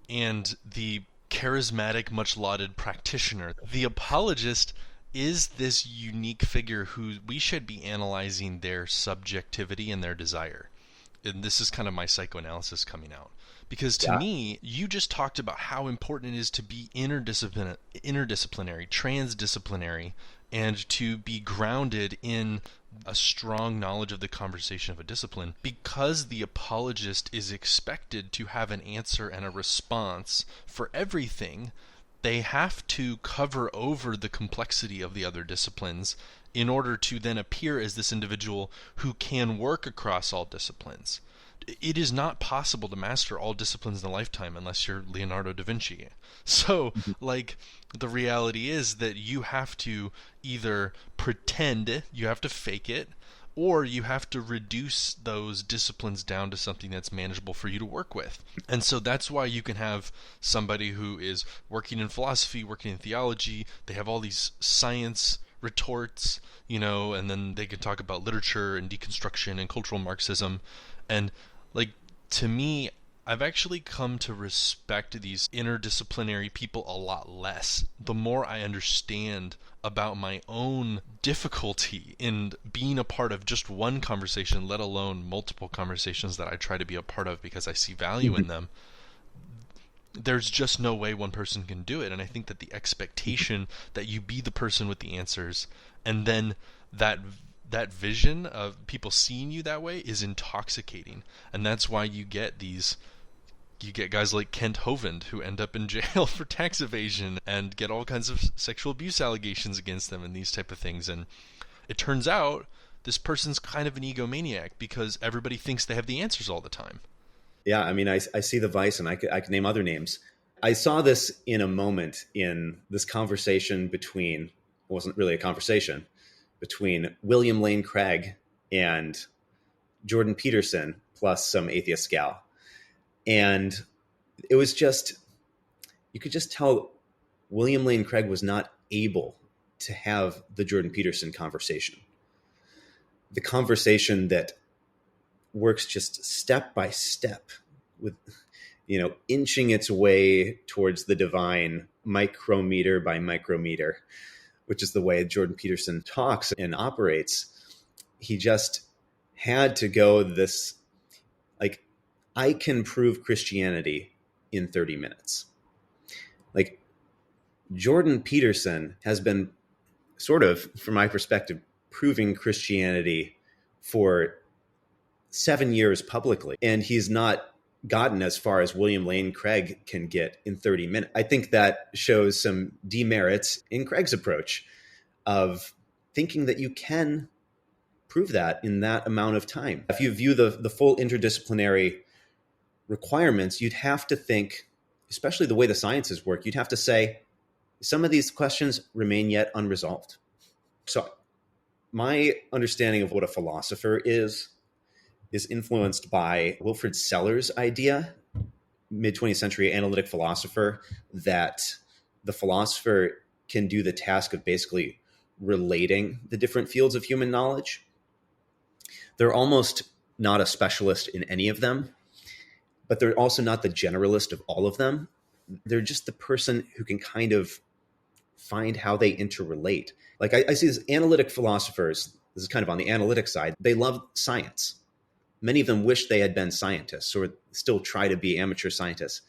and the charismatic, much lauded practitioner, the apologist, is this unique figure who we should be analyzing their subjectivity and their desire. And this is kind of my psychoanalysis coming out. Because to me, you just talked about how important it is to be interdisciplinary, transdisciplinary, and to be grounded in a strong knowledge of the conversation of a discipline, because the apologist is expected to have an answer and a response for everything. They have to cover over the complexity of the other disciplines in order to then appear as this individual who can work across all disciplines. It is not possible to master all disciplines in a lifetime unless you're Leonardo da Vinci. So, the reality is that you have to either pretend, you have to fake it, or you have to reduce those disciplines down to something that's manageable for you to work with. And so that's why you can have somebody who is working in philosophy, working in theology, they have all these science retorts, and then they can talk about literature and deconstruction and cultural Marxism. And to me, I've actually come to respect these interdisciplinary people a lot less the more I understand about my own difficulty in being a part of just one conversation, let alone multiple conversations that I try to be a part of because I see value in them. There's just no way one person can do it. And I think that the expectation that you be the person with the answers, and then that vision of people seeing you that way, is intoxicating. And that's why you get guys like Kent Hovind who end up in jail for tax evasion and get all kinds of sexual abuse allegations against them and these type of things. And it turns out this person's kind of an egomaniac because everybody thinks they have the answers all the time. Yeah, I mean, I see the vice, and I could name other names. I saw this in a moment in this conversation between, it wasn't really a conversation, between William Lane Craig and Jordan Peterson, plus some atheist gal. And it was just, you could just tell William Lane Craig was not able to have the Jordan Peterson conversation. The conversation that works just step by step with, inching its way towards the divine micrometer by micrometer, which is the way Jordan Peterson talks and operates. He just had to go this, I can prove Christianity in 30 minutes. Jordan Peterson has been sort of, from my perspective, proving Christianity for 7 years publicly. And he's not gotten as far as William Lane Craig can get in 30 minutes. I think that shows some demerits in Craig's approach of thinking that you can prove that in that amount of time. If you view the full interdisciplinary requirements, you'd have to think, especially the way the sciences work, you'd have to say, some of these questions remain yet unresolved. So My understanding of what a philosopher is influenced by Wilfrid Sellars' idea, mid-20th century analytic philosopher, that the philosopher can do the task of basically relating the different fields of human knowledge. They're almost not a specialist in any of them, but they're also not the generalist of all of them. They're just the person who can kind of find how they interrelate. Like I see these analytic philosophers, this is kind of on the analytic side, they love science. Many of them wish they had been scientists or still try to be amateur scientists.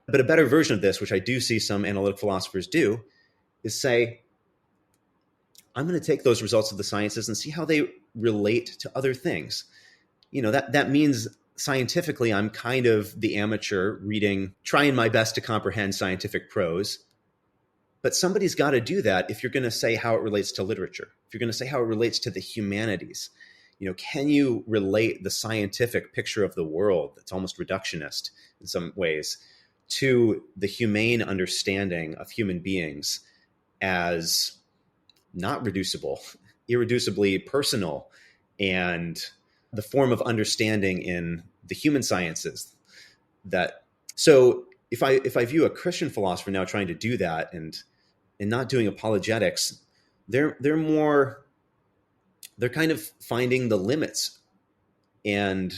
But a better version of this, which I do see some analytic philosophers do, is say, I'm going to take those results of the sciences and see how they relate to other things. You know, that means scientifically, I'm kind of the amateur reading, trying my best to comprehend scientific prose. But somebody's got to do that if you're going to say how it relates to literature, if you're going to say how it relates to the humanities. You know, can you relate the scientific picture of the world that's almost reductionist in some ways to the humane understanding of human beings as not reducible, irreducibly personal, and the form of understanding in the human sciences that, so if I view a Christian philosopher now trying to do that and not doing apologetics, they're kind of finding the limits and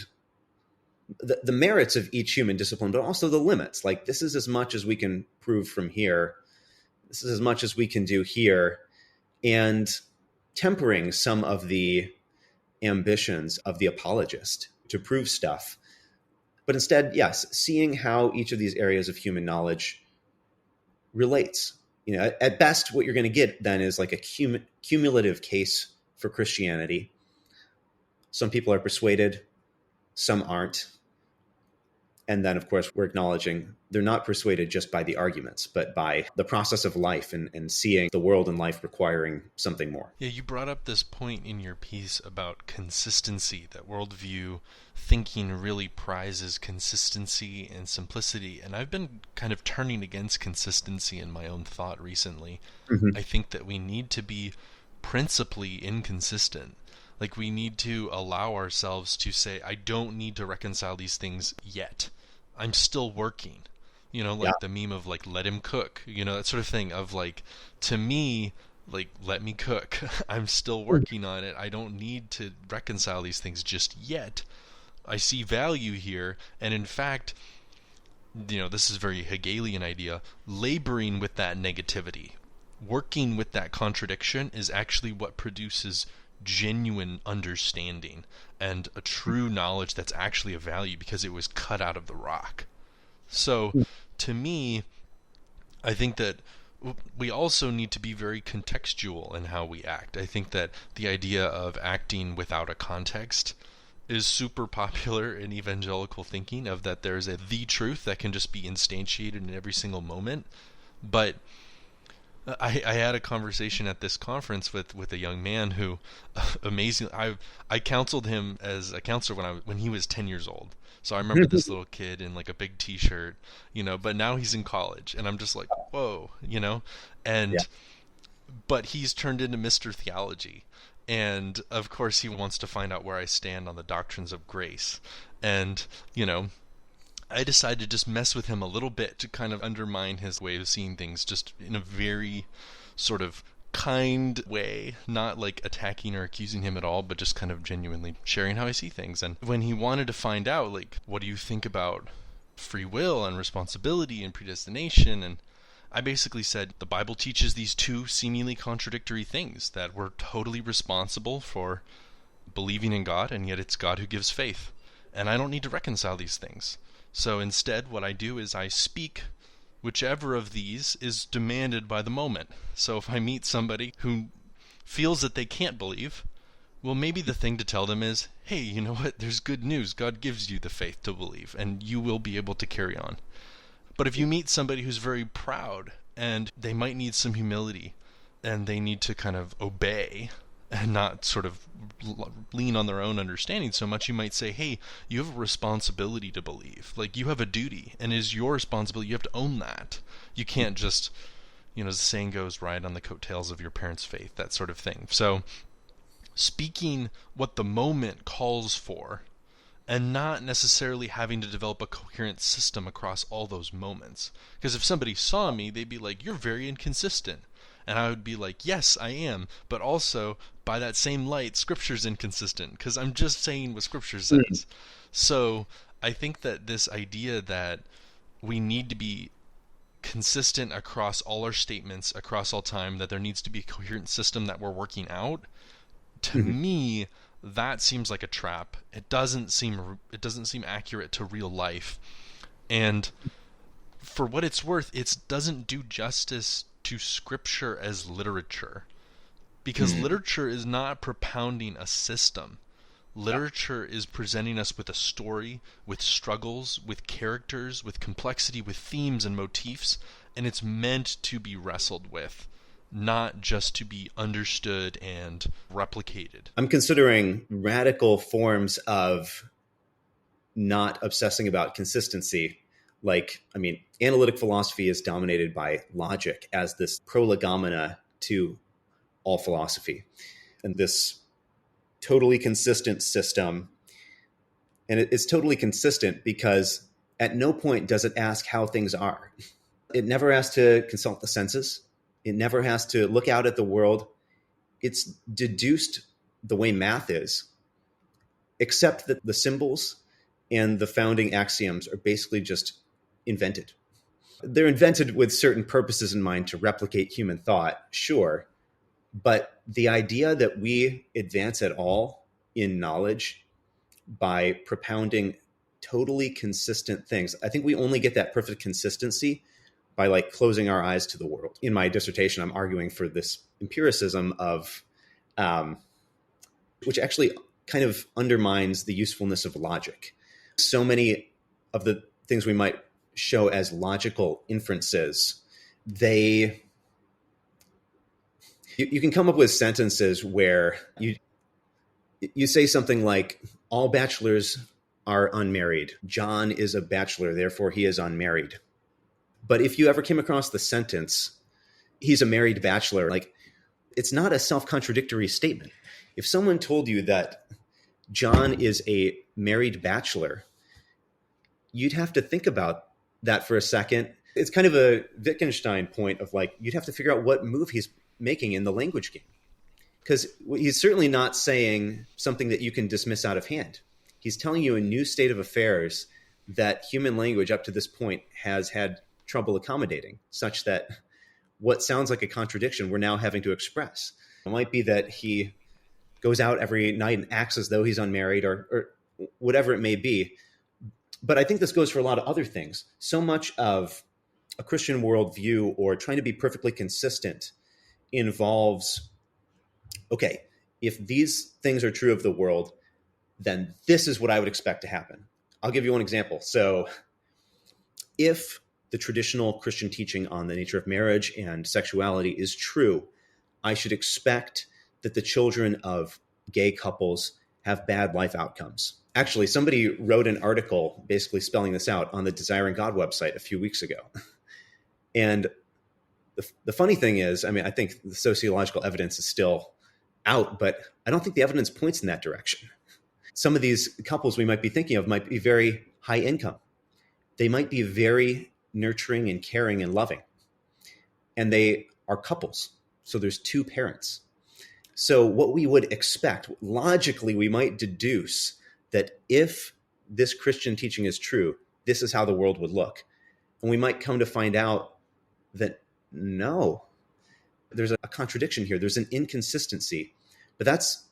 the merits of each human discipline, but also the limits. Like, this is as much as we can prove from here. This is as much as we can do here. And tempering some of the ambitions of the apologist to prove stuff. But instead, yes, seeing how each of these areas of human knowledge relates. You know, at best, what you're going to get then is like a cumulative case for Christianity. Some people are persuaded, some aren't. And then, of course, we're acknowledging they're not persuaded just by the arguments, but by the process of life and seeing the world and life requiring something more. Yeah, you brought up this point in your piece about consistency, that worldview thinking really prizes consistency and simplicity. And I've been kind of turning against consistency in my own thought recently. Mm-hmm. I think that we need to be principally inconsistent. Like, we need to allow ourselves to say, I don't need to reconcile these things yet. I'm still working. You know, like the meme of like, let him cook, you know, that sort of thing of like, to me, like, let me cook. I'm still working on it. I don't need to reconcile these things just yet. I see value here. And in fact, you know, this is a very Hegelian idea, laboring with that negativity, working with that contradiction is actually what produces genuine understanding and a true knowledge that's actually of value because it was cut out of the rock. So to me, I think that we also need to be very contextual in how we act. I think that the idea of acting without a context is super popular in evangelical thinking, of that there's the truth that can just be instantiated in every single moment. But I had a conversation at this conference with a young man who, amazingly, I counseled him as a counselor when he was 10 years old. So I remember this little kid in like a big T-shirt, you know. But now he's in college, and I'm just like, whoa, you know. And but he's turned into Mr. Theology, and of course he wants to find out where I stand on the doctrines of grace, and you know. I decided to just mess with him a little bit to kind of undermine his way of seeing things, just in a very sort of kind way, not like attacking or accusing him at all, but just kind of genuinely sharing how I see things. And when he wanted to find out, like, what do you think about free will and responsibility and predestination? And I basically said, the Bible teaches these two seemingly contradictory things, that we're totally responsible for believing in God, and yet it's God who gives faith. And I don't need to reconcile these things. So instead, what I do is I speak whichever of these is demanded by the moment. So if I meet somebody who feels that they can't believe, well, maybe the thing to tell them is, hey, you know what, there's good news. God gives you the faith to believe, and you will be able to carry on. But if you meet somebody who's very proud, and they might need some humility, and they need to kind of obey, and not sort of lean on their own understanding so much, you might say, hey, you have a responsibility to believe. Like, you have a duty, and it is your responsibility. You have to own that. You can't just, you know, as the saying goes, ride on the coattails of your parents' faith, that sort of thing. So speaking what the moment calls for, and not necessarily having to develop a coherent system across all those moments. Because if somebody saw me, they'd be like, "You're very inconsistent." And I would be like, "Yes, I am. But also, by that same light, Scripture's inconsistent, because I'm just saying what Scripture says." So I think that this idea that we need to be consistent across all our statements, across all time, that there needs to be a coherent system that we're working out, to Mhm. me, that seems like a trap. It doesn't seem accurate to real life. And for what it's worth, it doesn't do justice to scripture as literature, because Mhm. literature is not propounding a system. Literature is presenting us with a story, with struggles, with characters, with complexity, with themes and motifs, and it's meant to be wrestled with, not just to be understood and replicated. I'm considering radical forms of not obsessing about consistency. Like, I mean, analytic philosophy is dominated by logic as this prolegomena to all philosophy. And this totally consistent system, and it's totally consistent because at no point does it ask how things are. It never has to consult the senses. It never has to look out at the world. It's deduced the way math is, except that the symbols and the founding axioms are basically just invented. They're invented with certain purposes in mind to replicate human thought, sure, but the idea that we advance at all in knowledge by propounding totally consistent things, I think we only get that perfect consistency by like closing our eyes to the world. In my dissertation, I'm arguing for this empiricism of, which actually kind of undermines the usefulness of logic. So many of the things we might show as logical inferences, you can come up with sentences where you say something like, all bachelors are unmarried. John is a bachelor, therefore he is unmarried. But if you ever came across the sentence, he's a married bachelor, like, it's not a self-contradictory statement. If someone told you that John is a married bachelor, you'd have to think about that for a second. It's kind of a Wittgenstein point of like, you'd have to figure out what move he's making in the language game. Because he's certainly not saying something that you can dismiss out of hand. He's telling you a new state of affairs that human language up to this point has had trouble accommodating, such that what sounds like a contradiction we're now having to express. It might be that he goes out every night and acts as though he's unmarried or whatever it may be. But I think this goes for a lot of other things. So much of a Christian worldview or trying to be perfectly consistent involves, okay, if these things are true of the world, then this is what I would expect to happen. I'll give you one example. So if the traditional Christian teaching on the nature of marriage and sexuality is true, I should expect that the children of gay couples have bad life outcomes. Actually, somebody wrote an article basically spelling this out on the Desiring God website a few weeks ago. And the funny thing is, I mean, I think the sociological evidence is still out, but I don't think the evidence points in that direction. Some of these couples we might be thinking of might be very high income. They might be very nurturing and caring and loving. And they are couples. So there's two parents. So what we would expect, logically, we might deduce that if this Christian teaching is true, this is how the world would look. And we might come to find out that no, there's a contradiction here. There's an inconsistency. But that's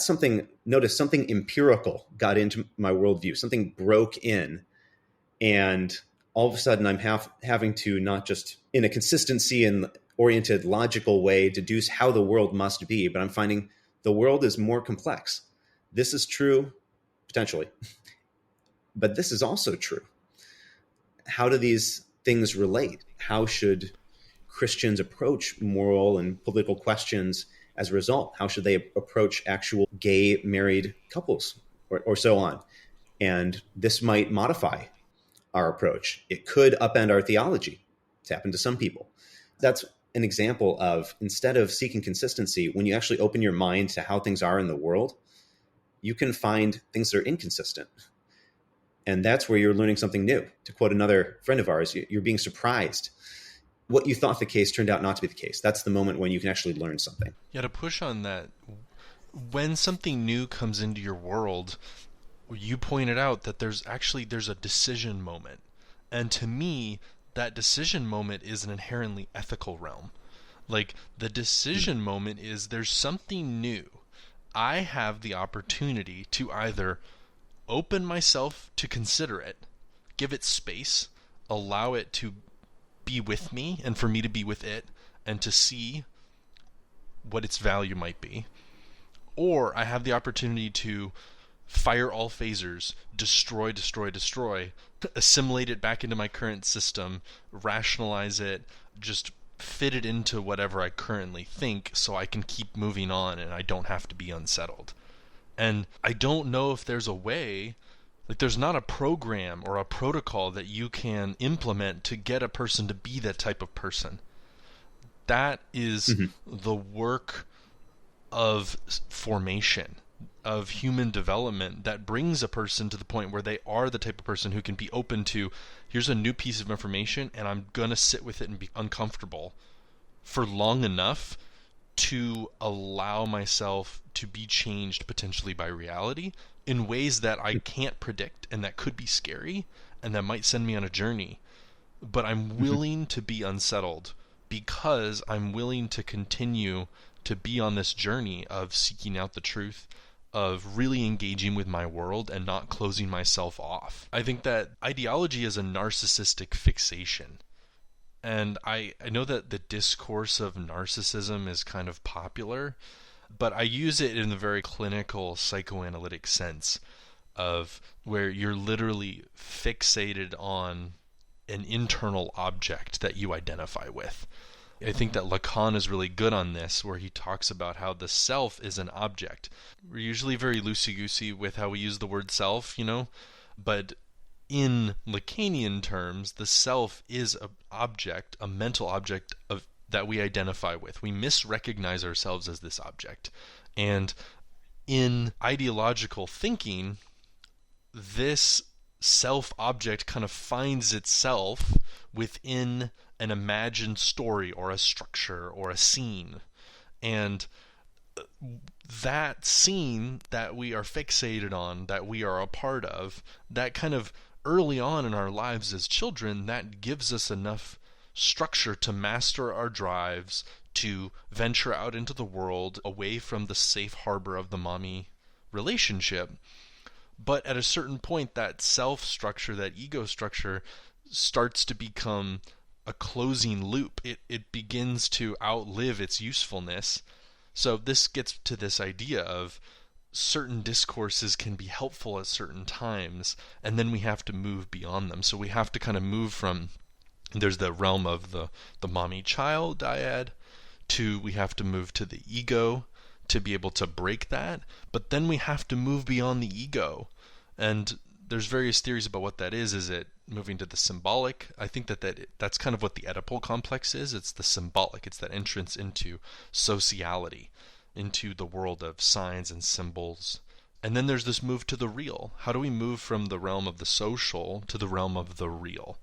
something, notice something empirical got into my worldview. Something broke in. And all of a sudden I'm having to not just in a consistency and oriented logical way deduce how the world must be, but I'm finding the world is more complex. This is true, potentially, but this is also true. How do these things relate? How should Christians approach moral and political questions as a result? How should they approach actual gay married couples or so on? And this might modify our approach. It could upend our theology. It's happened to some people. That's an example of, instead of seeking consistency, when you actually open your mind to how things are in the world, you can find things that are inconsistent. And that's where you're learning something new. To quote another friend of ours, you're being surprised. What you thought the case turned out not to be the case. That's the moment when you can actually learn something. Yeah, to push on that, when something new comes into your world, you pointed out that there's a decision moment. And to me, that decision moment is an inherently ethical realm. Like, the decision moment is there's something new. I have the opportunity to either open myself to consider it, give it space, allow it to be with me and for me to be with it and to see what its value might be. Or I have the opportunity to fire all phasers, destroy, assimilate it back into my current system, rationalize it, just fit it into whatever I currently think so I can keep moving on and I don't have to be unsettled. And I don't know if there's a way, like there's not a program or a protocol that you can implement to get a person to be that type of person. That is the work of formation, of human development, that brings a person to the point where they are the type of person who can be open to, here's a new piece of information and I'm going to sit with it and be uncomfortable for long enough to allow myself to be changed potentially by reality in ways that I can't predict and that could be scary and that might send me on a journey. But I'm willing to be unsettled because I'm willing to continue to be on this journey of seeking out the truth, of really engaging with my world and not closing myself off. I think that ideology is a narcissistic fixation. And I know that the discourse of narcissism is kind of popular, but I use it in a very clinical psychoanalytic sense of where you're literally fixated on an internal object that you identify with. I think that Lacan is really good on this, where he talks about how the self is an object. We're usually very loosey-goosey with how we use the word self, but in Lacanian terms, the self is an object, a mental object that we identify with. We misrecognize ourselves as this object. And in ideological thinking, this self-object kind of finds itself within an imagined story or a structure or a scene. And that scene that we are fixated on, that we are a part of, that kind of early on in our lives as children, that gives us enough structure to master our drives, to venture out into the world away from the safe harbor of the mommy relationship. But at a certain point, that self structure, that ego structure, starts to become a closing loop. It begins to outlive its usefulness. So this gets to this idea of certain discourses can be helpful at certain times, and then we have to move beyond them. So we have to kind of move from, there's the realm of the mommy-child dyad, to we have to move to the ego to be able to break that, but then we have to move beyond the ego. And there's various theories about what that is. Is it moving to the symbolic? I think that's kind of what the Oedipal complex is. It's the symbolic. It's that entrance into sociality, into the world of signs and symbols. And then there's this move to the real. How do we move from the realm of the social to the realm of the real?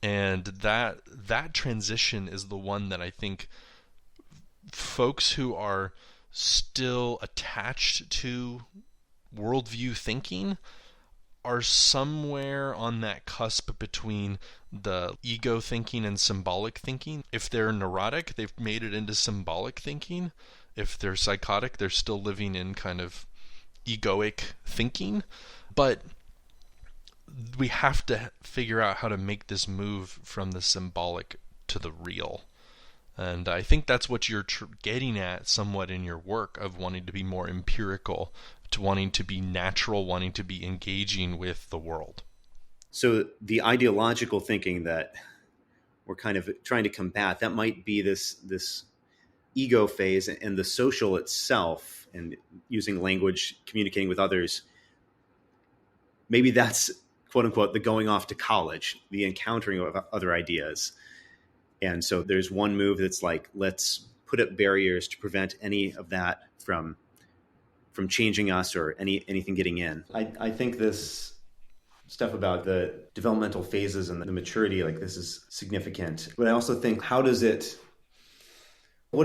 And that transition is the one that I think folks who are still attached to worldview thinking are somewhere on that cusp between the ego thinking and symbolic thinking. If they're neurotic, they've made it into symbolic thinking. If they're psychotic, they're still living in kind of egoic thinking. But we have to figure out how to make this move from the symbolic to the real. And I think that's what you're getting at somewhat in your work, of wanting to be more empirical, to wanting to be natural, wanting to be engaging with the world. So the ideological thinking that we're kind of trying to combat, that might be this ego phase, and the social itself, and using language, communicating with others. Maybe that's, quote unquote, the going off to college, the encountering of other ideas. And so there's one move that's like, let's put up barriers to prevent any of that from changing us or anything getting in. I think this stuff about the developmental phases and the maturity, like this is significant. But I also think, what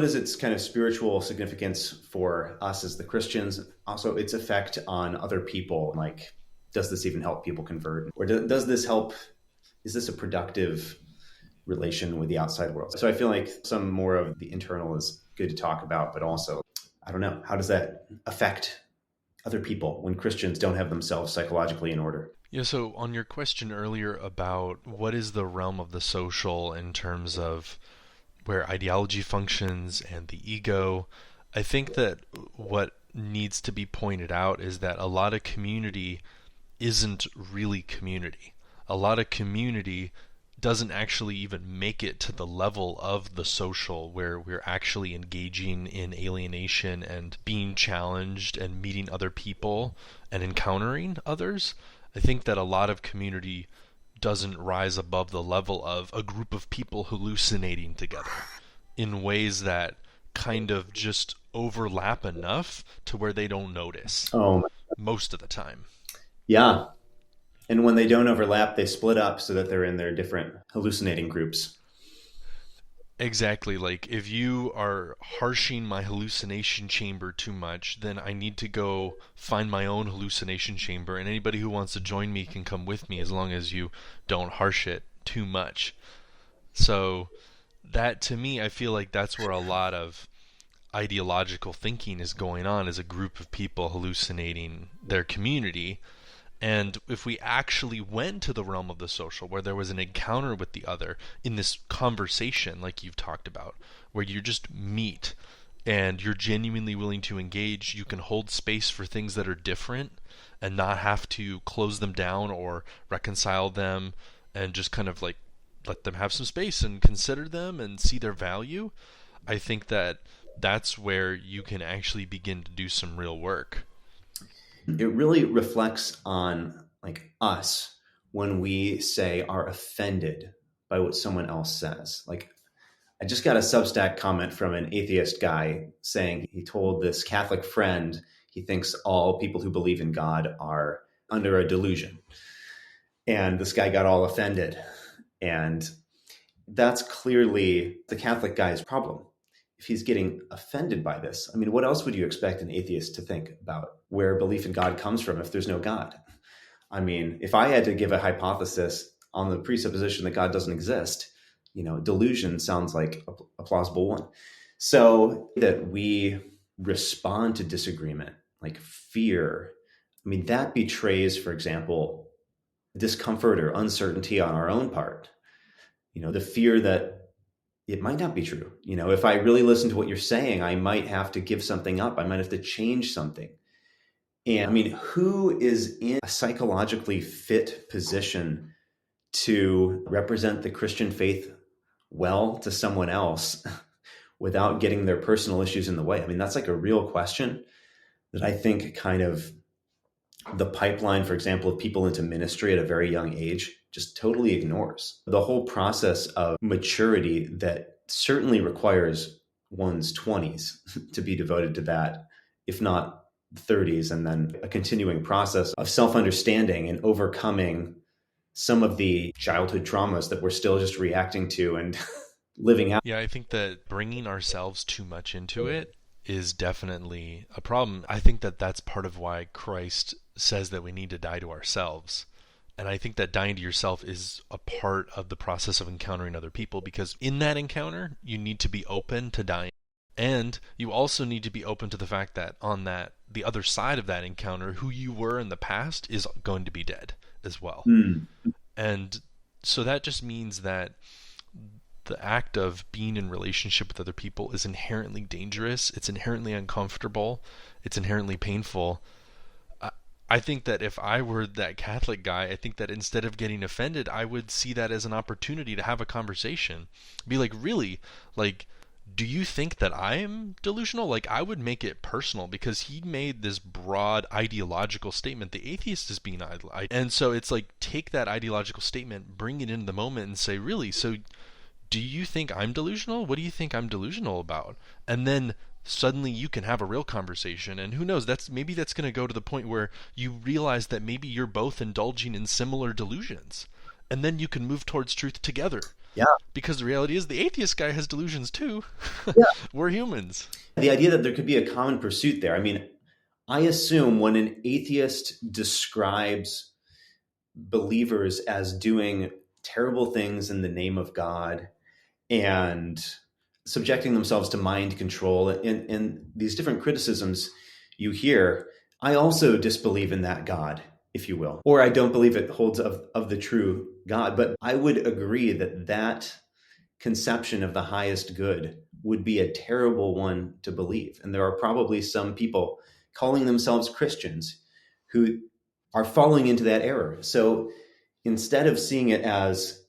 is its kind of spiritual significance for us as the Christians? Also, its effect on other people. Like, does this even help people convert? Or does this help? Is this a productive relation with the outside world? So I feel like some more of the internal is good to talk about, but also, I don't know, how does that affect other people when Christians don't have themselves psychologically in order? Yeah, so on your question earlier about what is the realm of the social in terms of where ideology functions and the ego, I think that what needs to be pointed out is that a lot of community isn't really community. A lot of community doesn't actually even make it to the level of the social where we're actually engaging in alienation and being challenged and meeting other people and encountering others. I think that a lot of community doesn't rise above the level of a group of people hallucinating together in ways that kind of just overlap enough to where they don't notice most of the time. Yeah. And when they don't overlap, they split up so that they're in their different hallucinating groups. Exactly. Like, if you are harshing my hallucination chamber too much, then I need to go find my own hallucination chamber, and anybody who wants to join me can come with me as long as you don't harsh it too much. So that, to me, I feel like that's where a lot of ideological thinking is going on, is a group of people hallucinating their community. And if we actually went to the realm of the social, where there was an encounter with the other in this conversation, like you've talked about, where you just meet and you're genuinely willing to engage, you can hold space for things that are different and not have to close them down or reconcile them, and just kind of like let them have some space and consider them and see their value. I think that that's where you can actually begin to do some real work. It really reflects on like us when we say are offended by what someone else says. Like, I just got a Substack comment from an atheist guy saying he told this Catholic friend he thinks all people who believe in God are under a delusion. And this guy got all offended. And that's clearly the Catholic guy's problem. If he's getting offended by this, I mean, what else would you expect an atheist to think about where belief in God comes from if there's no God? I mean, if I had to give a hypothesis on the presupposition that God doesn't exist, delusion sounds like a plausible one. So that we respond to disagreement, like fear, I mean, that betrays, for example, discomfort or uncertainty on our own part. The fear that it might not be true. If I really listen to what you're saying, I might have to give something up. I might have to change something. And I mean, who is in a psychologically fit position to represent the Christian faith well to someone else without getting their personal issues in the way? I mean, that's like a real question that I think kind of the pipeline, for example, of people into ministry at a very young age just totally ignores. The whole process of maturity that certainly requires one's 20s to be devoted to that, if not 30s, and then a continuing process of self-understanding and overcoming some of the childhood traumas that we're still just reacting to and living out. Yeah, I think that bringing ourselves too much into it is definitely a problem. I think that that's part of why Christ says that we need to die to ourselves. And I think that dying to yourself is a part of the process of encountering other people, because in that encounter, you need to be open to dying. And you also need to be open to the fact that on the other side of that encounter, who you were in the past is going to be dead as well. And so that just means that the act of being in relationship with other people is inherently dangerous. It's inherently uncomfortable. It's inherently painful. I think that if I were that Catholic guy, I think that instead of getting offended, I would see that as an opportunity to have a conversation. Be like, really? Like, do you think that I am delusional? Like, I would make it personal, because he made this broad ideological statement. The atheist is being and so it's like, take that ideological statement, bring it into the moment and say, really? So do you think I'm delusional? What do you think I'm delusional about? And then suddenly you can have a real conversation, and who knows, maybe that's going to go to the point where you realize that maybe you're both indulging in similar delusions, and then you can move towards truth together. Yeah. Because the reality is the atheist guy has delusions too. Yeah. We're humans. The idea that there could be a common pursuit there. I mean, I assume when an atheist describes believers as doing terrible things in the name of God and subjecting themselves to mind control and these different criticisms you hear, I also disbelieve in that God, if you will, or I don't believe it holds of the true God. But I would agree that that conception of the highest good would be a terrible one to believe. And there are probably some people calling themselves Christians who are falling into that error. So instead of seeing it as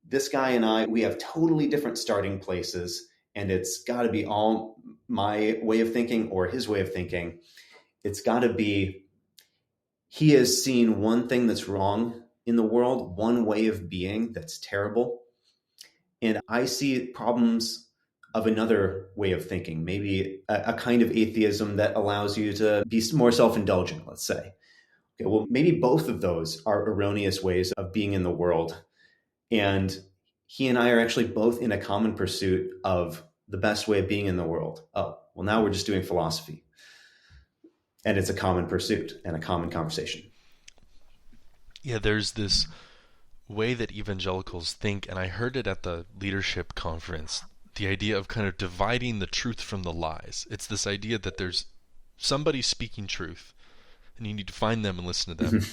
this guy and I, we have totally different starting places, and it's got to be all my way of thinking or his way of thinking, it's got to be he has seen one thing that's wrong in the world, one way of being that's terrible. And I see problems of another way of thinking, maybe a kind of atheism that allows you to be more self-indulgent, let's say. Okay, well, maybe both of those are erroneous ways of being in the world. And he and I are actually both in a common pursuit of the best way of being in the world. Oh, well, now we're just doing philosophy. And it's a common pursuit and a common conversation. Yeah, there's this way that evangelicals think, and I heard it at the leadership conference, the idea of kind of dividing the truth from the lies. It's this idea that there's somebody speaking truth, and you need to find them and listen to them.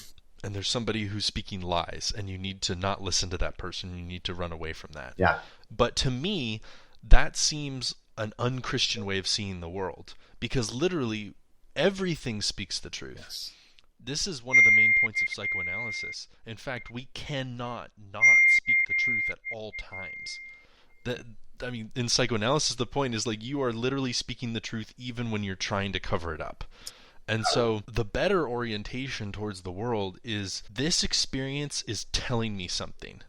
And there's somebody who's speaking lies, and you need to not listen to that person. You need to run away from that. Yeah. But to me, that seems an unchristian way of seeing the world, because literally everything speaks the truth. Yes. This is one of the main points of psychoanalysis. In fact, we cannot not speak the truth at all times. In psychoanalysis, the point is like you are literally speaking the truth even when you're trying to cover it up. And so the better orientation towards the world is this experience is telling me something.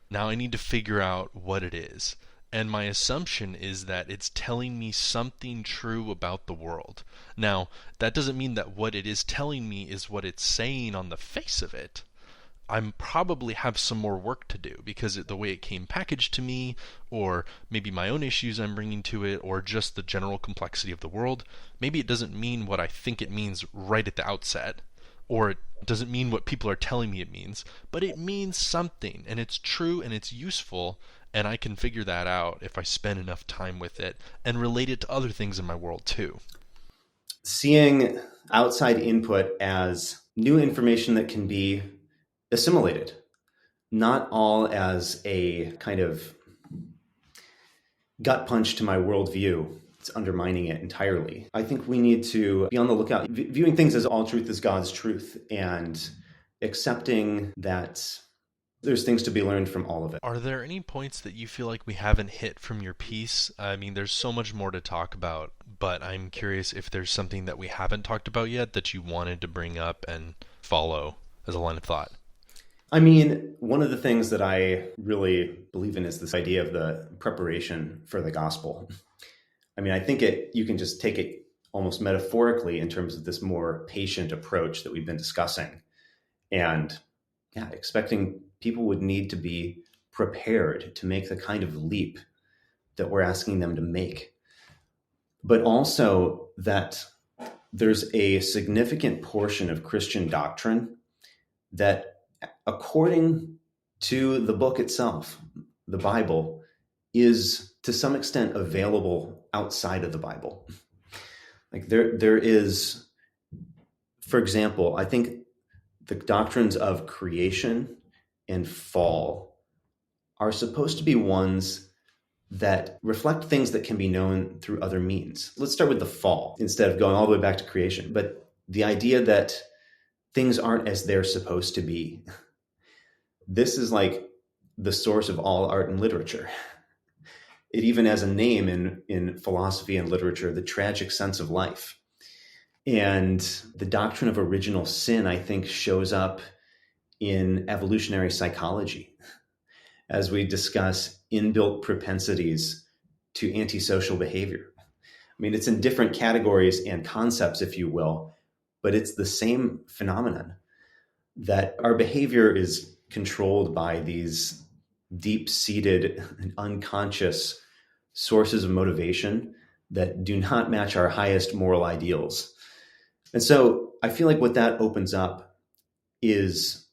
Now I need to figure out what it is. And my assumption is that it's telling me something true about the world. Now, that doesn't mean that what it is telling me is what it's saying on the face of it. I probably have some more work to do because the way it came packaged to me, or maybe my own issues I'm bringing to it, or just the general complexity of the world, maybe it doesn't mean what I think it means right at the outset, or it doesn't mean what people are telling me it means, but it means something, and it's true and it's useful, and I can figure that out if I spend enough time with it and relate it to other things in my world too. Seeing outside input as new information that can be assimilated, not all as a kind of gut punch to my worldview. It's undermining it entirely. I think we need to be on the lookout, viewing things as all truth is God's truth, and accepting that there's things to be learned from all of it. Are there any points that you feel like we haven't hit from your piece? I mean, there's so much more to talk about, but I'm curious if there's something that we haven't talked about yet that you wanted to bring up and follow as a line of thought. I mean, one of the things that I really believe in is this idea of the preparation for the gospel. I mean, I think you can just take it almost metaphorically in terms of this more patient approach that we've been discussing. And yeah, expecting people would need to be prepared to make the kind of leap that we're asking them to make. But also that there's a significant portion of Christian doctrine that, according to the book itself, the Bible, is to some extent available outside of the Bible. Like there is, for example, I think the doctrines of creation and fall are supposed to be ones that reflect things that can be known through other means. Let's start with the fall instead of going all the way back to creation. But the idea that things aren't as they're supposed to be. This is like the source of all art and literature. It even has a name in philosophy and literature, the tragic sense of life. And the doctrine of original sin, I think, shows up in evolutionary psychology. as we discuss inbuilt propensities to antisocial behavior. I mean, it's in different categories and concepts, if you will, but it's the same phenomenon that our behavior is controlled by these deep-seated and unconscious sources of motivation that do not match our highest moral ideals. And so I feel like what that opens up is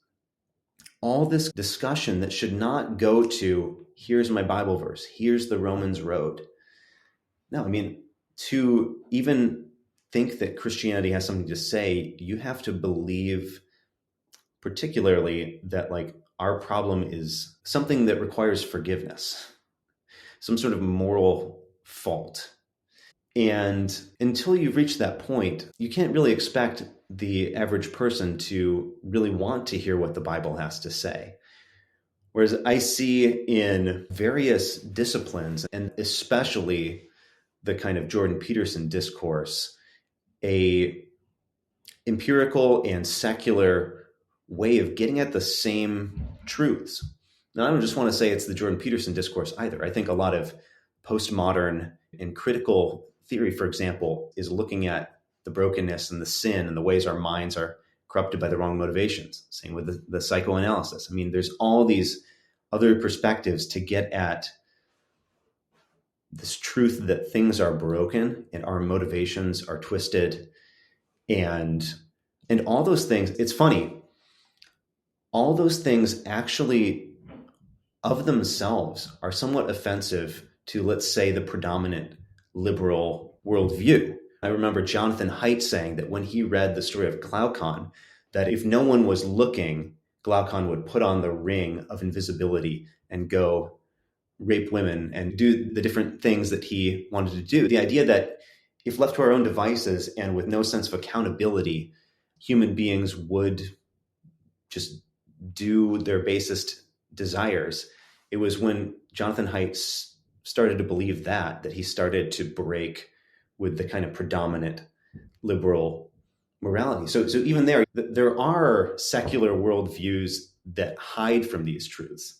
all this discussion that should not go to, here's my Bible verse, here's the Romans road. No, I mean, to even think that Christianity has something to say, you have to believe particularly that like our problem is something that requires forgiveness, some sort of moral fault. And until you've reached that point, you can't really expect the average person to really want to hear what the Bible has to say. Whereas I see in various disciplines, and especially the kind of Jordan Peterson discourse, a empirical and secular way of getting at the same truths. Now, I don't just want to say it's the Jordan Peterson discourse either. I think a lot of postmodern and critical theory, for example, is looking at the brokenness and the sin and the ways our minds are corrupted by the wrong motivations. Same with the psychoanalysis. I mean, there's all these other perspectives to get at this truth that things are broken and our motivations are twisted, and all those things. It's funny. All those things actually of themselves are somewhat offensive to, let's say, the predominant liberal worldview. I remember Jonathan Haidt saying that when he read the story of Glaucon, that if no one was looking, Glaucon would put on the ring of invisibility and go rape women and do the different things that he wanted to do. The idea that if left to our own devices and with no sense of accountability, human beings would just do their basest desires. It was when Jonathan Haidt started to believe that he started to break with the kind of predominant liberal morality. So even there are secular worldviews that hide from these truths,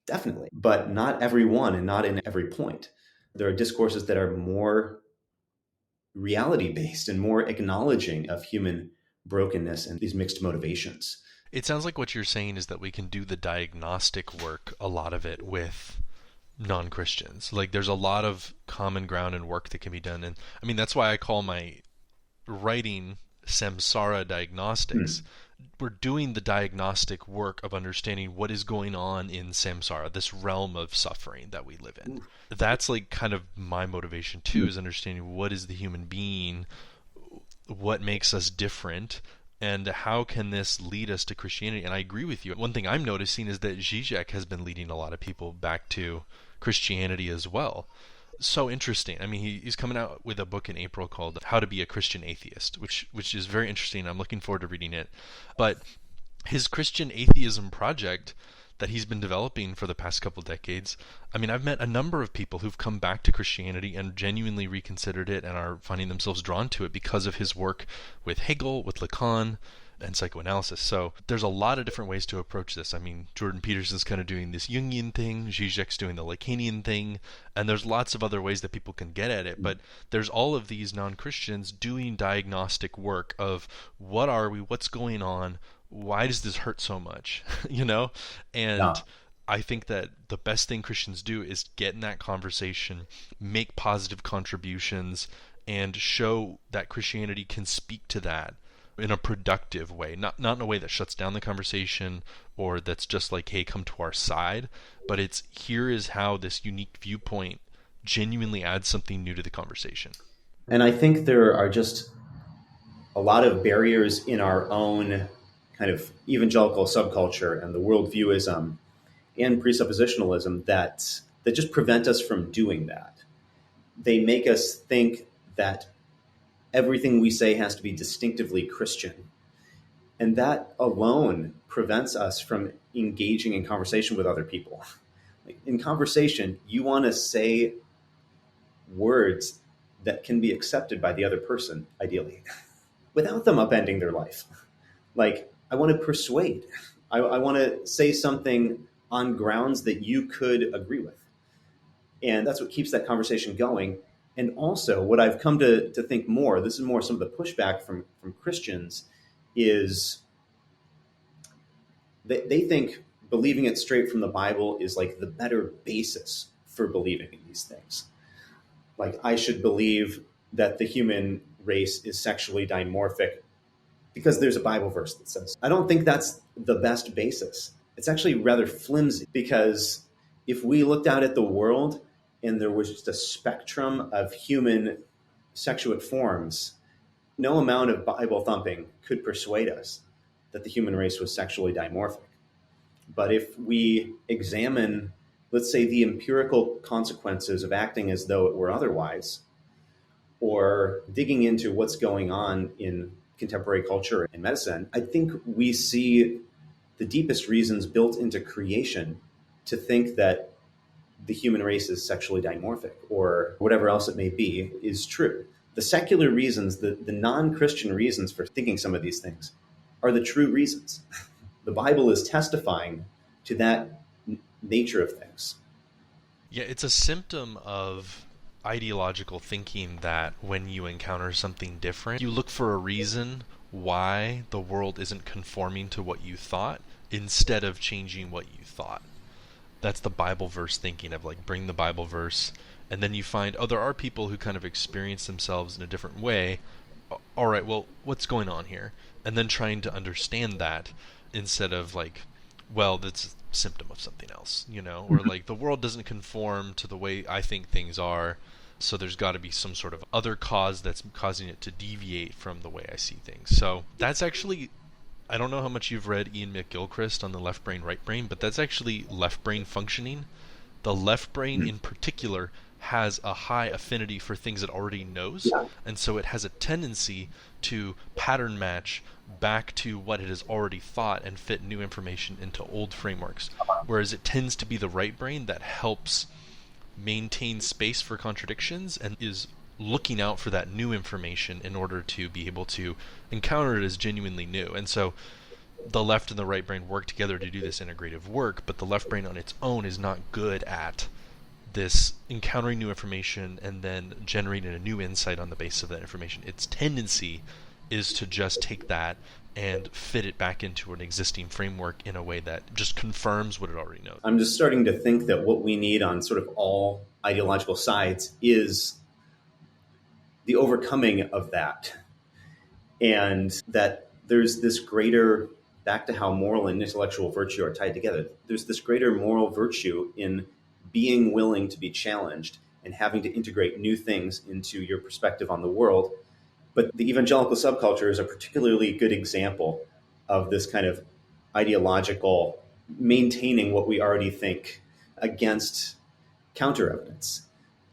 definitely, but not every one and not in every point. There are discourses that are more reality-based and more acknowledging of human brokenness and these mixed motivations. It sounds like what you're saying is that we can do the diagnostic work, a lot of it, with non-Christians. Like there's a lot of common ground and work that can be done. And I mean, that's why I call my writing Samsara Diagnostics. We're doing the diagnostic work of understanding what is going on in samsara, this realm of suffering that we live in. That's like kind of my motivation too, is understanding what is the human being, what makes us different, and how can this lead us to Christianity. And I agree with you. One thing I'm noticing is that Zizek has been leading a lot of people back to Christianity as well. So interesting. I mean, he's coming out with a book in April called How to Be a Christian Atheist, which is very interesting. I'm looking forward to reading it. But his Christian atheism project that he's been developing for the past couple decades, I mean, I've met a number of people who've come back to Christianity and genuinely reconsidered it and are finding themselves drawn to it because of his work with Hegel, with Lacan, and psychoanalysis. So there's a lot of different ways to approach this. I mean, Jordan Peterson's kind of doing this Jungian thing, Zizek's doing the Lacanian thing, and there's lots of other ways that people can get at it. But there's all of these non-Christians doing diagnostic work of what are we, what's going on, why does this hurt so much, you know? And Yeah. I think that the best thing Christians do is get in that conversation, make positive contributions, and show that Christianity can speak to that in a productive way, not in a way that shuts down the conversation or that's just like, hey, come to our side, but it's here is how this unique viewpoint genuinely adds something new to the conversation. And I think there are just a lot of barriers in our own kind of evangelical subculture and the worldviewism and presuppositionalism that just prevent us from doing that. They make us think that everything we say has to be distinctively Christian. And that alone prevents us from engaging in conversation with other people. In conversation, you want to say words that can be accepted by the other person, ideally, without them upending their life. Like, I want to persuade. I want to say something on grounds that you could agree with. And that's what keeps that conversation going. And also, what I've come to think more, this is more some of the pushback from Christians, is they think believing it straight from the Bible is like the better basis for believing in these things. Like, I should believe that the human race is sexually dimorphic because there's a Bible verse that says. I don't think that's the best basis. It's actually rather flimsy, because if we looked out at the world and there was just a spectrum of human sexuate forms, no amount of Bible thumping could persuade us that the human race was sexually dimorphic. But if we examine, let's say, the empirical consequences of acting as though it were otherwise, or digging into what's going on in contemporary culture and medicine, I think we see the deepest reasons built into creation to think that the human race is sexually dimorphic, or whatever else it may be, is true. The secular reasons, the non-Christian reasons for thinking some of these things, are the true reasons. The Bible is testifying to that nature of things. Yeah, it's a symptom of ideological thinking that when you encounter something different, you look for a reason why the world isn't conforming to what you thought instead of changing what you thought. That's the Bible verse thinking of, like, bring the Bible verse, and then you find, oh, there are people who kind of experience themselves in a different way. All right, well, what's going on here? And then trying to understand that instead of like, well, that's a symptom of something else, or like the world doesn't conform to the way I think things are, so there's got to be some sort of other cause that's causing it to deviate from the way I see things. So that's actually, I don't know how much you've read Ian McGilchrist on the left brain, right brain, but that's actually left brain functioning. The left brain in particular has a high affinity for things it already knows, and so it has a tendency to pattern match back to what it has already thought and fit new information into old frameworks, whereas it tends to be the right brain that helps maintain space for contradictions and is looking out for that new information in order to be able to encounter it as genuinely new. And so the left and the right brain work together to do this integrative work, but the left brain on its own is not good at this encountering new information and then generating a new insight on the basis of that information. Its tendency is to just take that and fit it back into an existing framework in a way that just confirms what it already knows. I'm just starting to think that what we need on sort of all ideological sides is the overcoming of that. And that there's this greater, back to how moral and intellectual virtue are tied together, there's this greater moral virtue in being willing to be challenged and having to integrate new things into your perspective on the world. But the evangelical subculture is a particularly good example of this kind of ideological maintaining what we already think against counter evidence.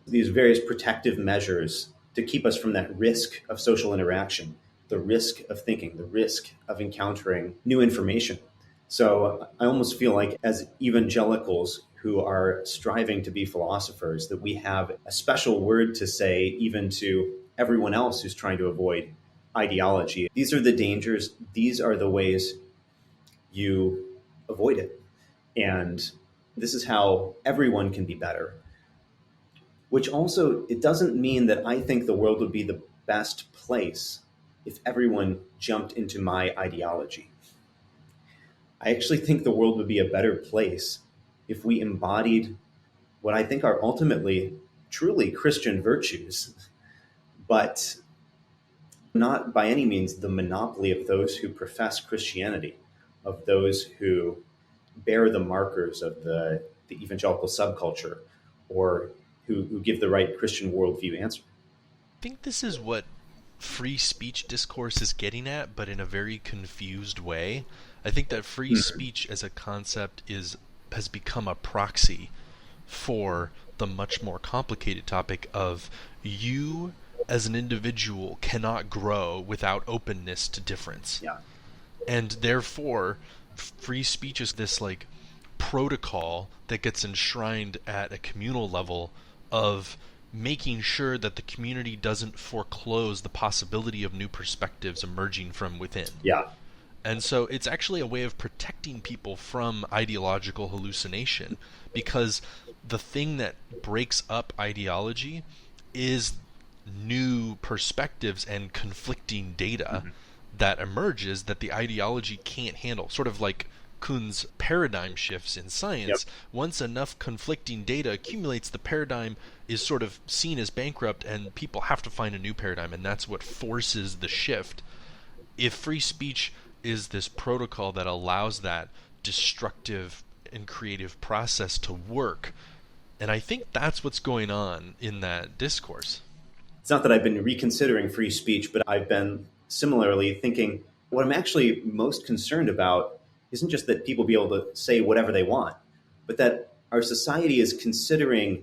These various protective measures to keep us from that risk of social interaction, the risk of thinking, the risk of encountering new information. So I almost feel like as evangelicals who are striving to be philosophers, that we have a special word to say even to everyone else who's trying to avoid ideology. These are the dangers. These are the ways you avoid it. And this is how everyone can be better. Which also, it doesn't mean that I think the world would be the best place if everyone jumped into my ideology. I actually think the world would be a better place if we embodied what I think are ultimately truly Christian virtues, but not by any means the monopoly of those who profess Christianity, of those who bear the markers of the evangelical subculture, or who give the right Christian worldview answer. I think this is what free speech discourse is getting at, but in a very confused way. I think that free speech as a concept has become a proxy for the much more complicated topic of you as an individual cannot grow without openness to difference. Yeah. And therefore, free speech is this like protocol that gets enshrined at a communal level of making sure that the community doesn't foreclose the possibility of new perspectives emerging from within. Yeah. And so it's actually a way of protecting people from ideological hallucination, because the thing that breaks up ideology is new perspectives and conflicting data Mm-hmm. that emerges that the ideology can't handle. Sort of like Kuhn's paradigm shifts in Yep. science. Once enough conflicting data accumulates, the paradigm is sort of seen as bankrupt and people have to find a new paradigm, and that's what forces the shift. If free speech is this protocol that allows that destructive and creative process to work, and I think that's what's going on in that discourse. It's not that I've been reconsidering free speech, but I've been similarly thinking what I'm actually most concerned about isn't just that people be able to say whatever they want, but that our society is considering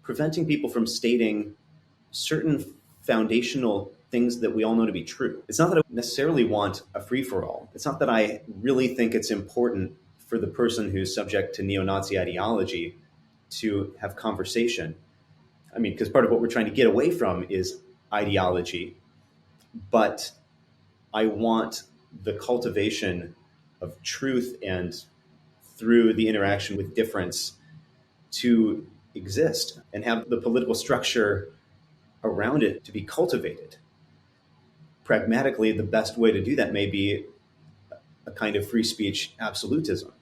preventing people from stating certain foundational things that we all know to be true. It's not that I necessarily want a free-for-all. It's not that I really think it's important for the person who's subject to neo-Nazi ideology to have conversation. I mean, because part of what we're trying to get away from is ideology, but I want the cultivation of truth and through the interaction with difference to exist and have the political structure around it to be cultivated. Pragmatically, the best way to do that may be a kind of free speech absolutism.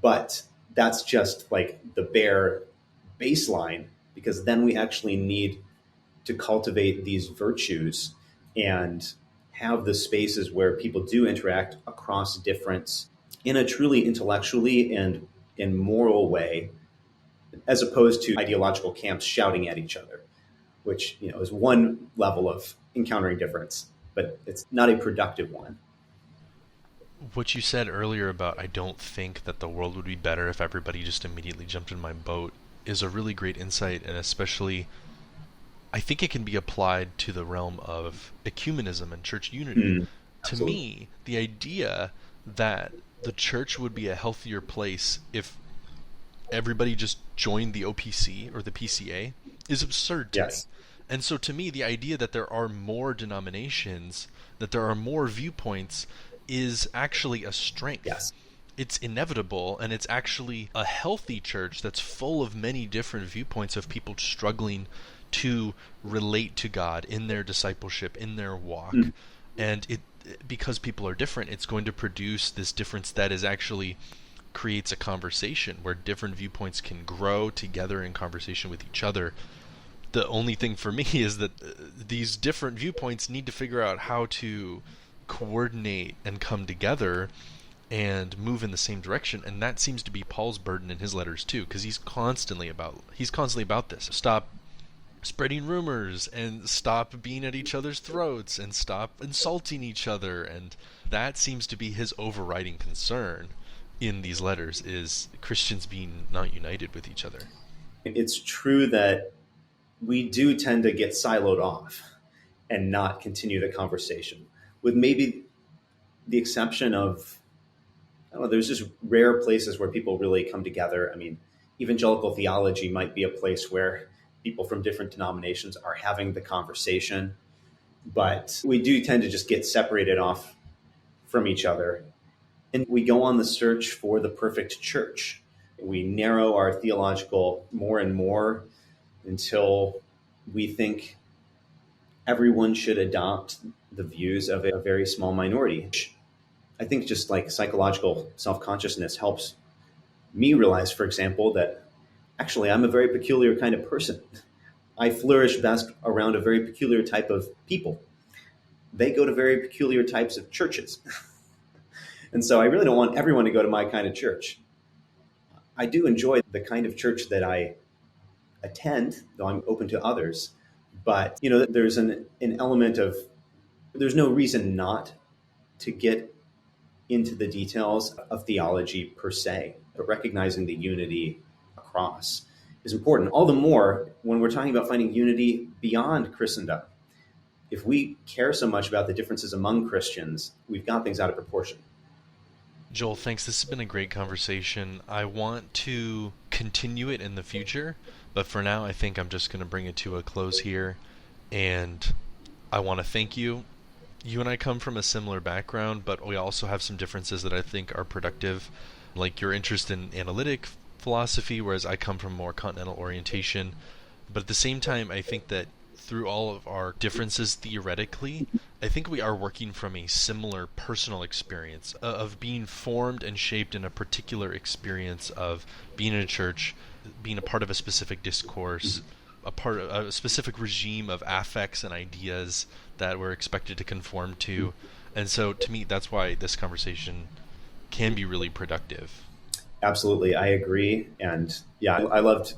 But that's just like the bare baseline, because then we actually need to cultivate these virtues and have the spaces where people do interact across difference in a truly intellectually and moral way, as opposed to ideological camps shouting at each other, which is one level of encountering difference, but it's not a productive one. What you said earlier about I don't think that the world would be better if everybody just immediately jumped in my boat is a really great insight, and especially I think it can be applied to the realm of ecumenism and church unity. To Absolutely. me, the idea that the church would be a healthier place if everybody just joined the OPC or the PCA is absurd to me. Yes. And so to me, the idea that there are more denominations, that there are more viewpoints, is actually a strength. Yes. It's inevitable, and it's actually a healthy church that's full of many different viewpoints of people struggling to relate to God in their discipleship, in their walk. And because people are different, it's going to produce this difference that is actually creates a conversation where different viewpoints can grow together in conversation with each other. The only thing for me is that these different viewpoints need to figure out how to coordinate and come together and move in the same direction, and that seems to be Paul's burden in his letters too, because he's constantly about this. Stop spreading rumors, and stop being at each other's throats, and stop insulting each other, and that seems to be his overriding concern in these letters, is Christians being not united with each other. It's true that we do tend to get siloed off and not continue the conversation, with maybe the exception of, I don't know, there's just rare places where people really come together. I mean, evangelical theology might be a place where people from different denominations are having the conversation, but we do tend to just get separated off from each other. And we go on the search for the perfect church. We narrow our theological more and more until we think everyone should adopt the views of a very small minority. I think just like psychological self-consciousness helps me realize, for example, that actually I'm a very peculiar kind of person. I flourish best around a very peculiar type of people. They go to very peculiar types of churches. And so I really don't want everyone to go to my kind of church. I do enjoy the kind of church that I attend, though I'm open to others. But, there's an element of, there's no reason not to get into the details of theology per se, but recognizing the unity across is important. All the more when we're talking about finding unity beyond Christendom. If we care so much about the differences among Christians, we've got things out of proportion. Joel, thanks. This has been a great conversation. I want to continue it in the future, but for now I think I'm just going to bring it to a close here. And I want to thank you You and I come from a similar background, but we also have some differences that I think are productive, like your interest in analytic philosophy, whereas I come from more continental orientation. But at the same time, I think that through all of our differences theoretically, I think we are working from a similar personal experience of being formed and shaped in a particular experience of being in a church, being a part of a specific discourse, a part of a specific regime of affects and ideas that we're expected to conform to. And so to me, that's why this conversation can be really productive. Absolutely, I agree. And yeah, I loved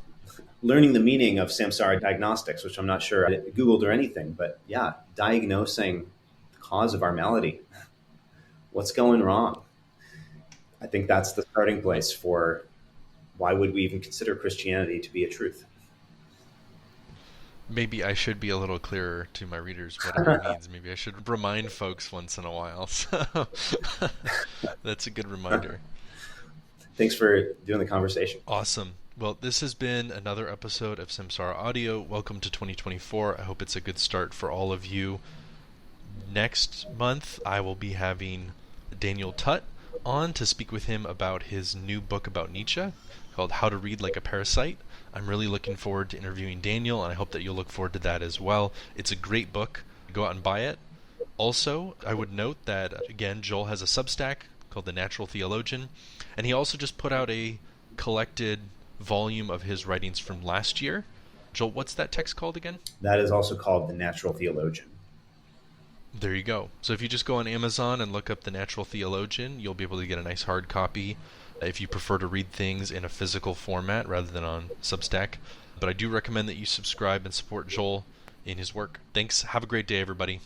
learning the meaning of Samsara diagnostics, which I'm not sure I Googled or anything, but yeah, diagnosing the cause of our malady. What's going wrong? I think that's the starting place for why would we even consider Christianity to be a truth? Maybe I should be a little clearer to my readers what it means. Maybe I should remind folks once in a while. So that's a good reminder. Thanks for doing the conversation. Awesome. Well, this has been another episode of Samsara Audio. Welcome to 2024. I hope it's a good start for all of you. Next month, I will be having Daniel Tutt on to speak with him about his new book about Nietzsche called How to Read Like a Parasite. I'm really looking forward to interviewing Daniel, and I hope that you'll look forward to that as well. It's a great book. Go out and buy it. Also, I would note that, again, Joel has a Substack called The Natural Theologian, and he also just put out a collected volume of his writings from last year. Joel, what's that text called again? That is also called The Natural Theologian. There you go. So if you just go on Amazon and look up The Natural Theologian, you'll be able to get a nice hard copy if you prefer to read things in a physical format rather than on Substack. But I do recommend that you subscribe and support Joel in his work. Thanks. Have a great day, everybody.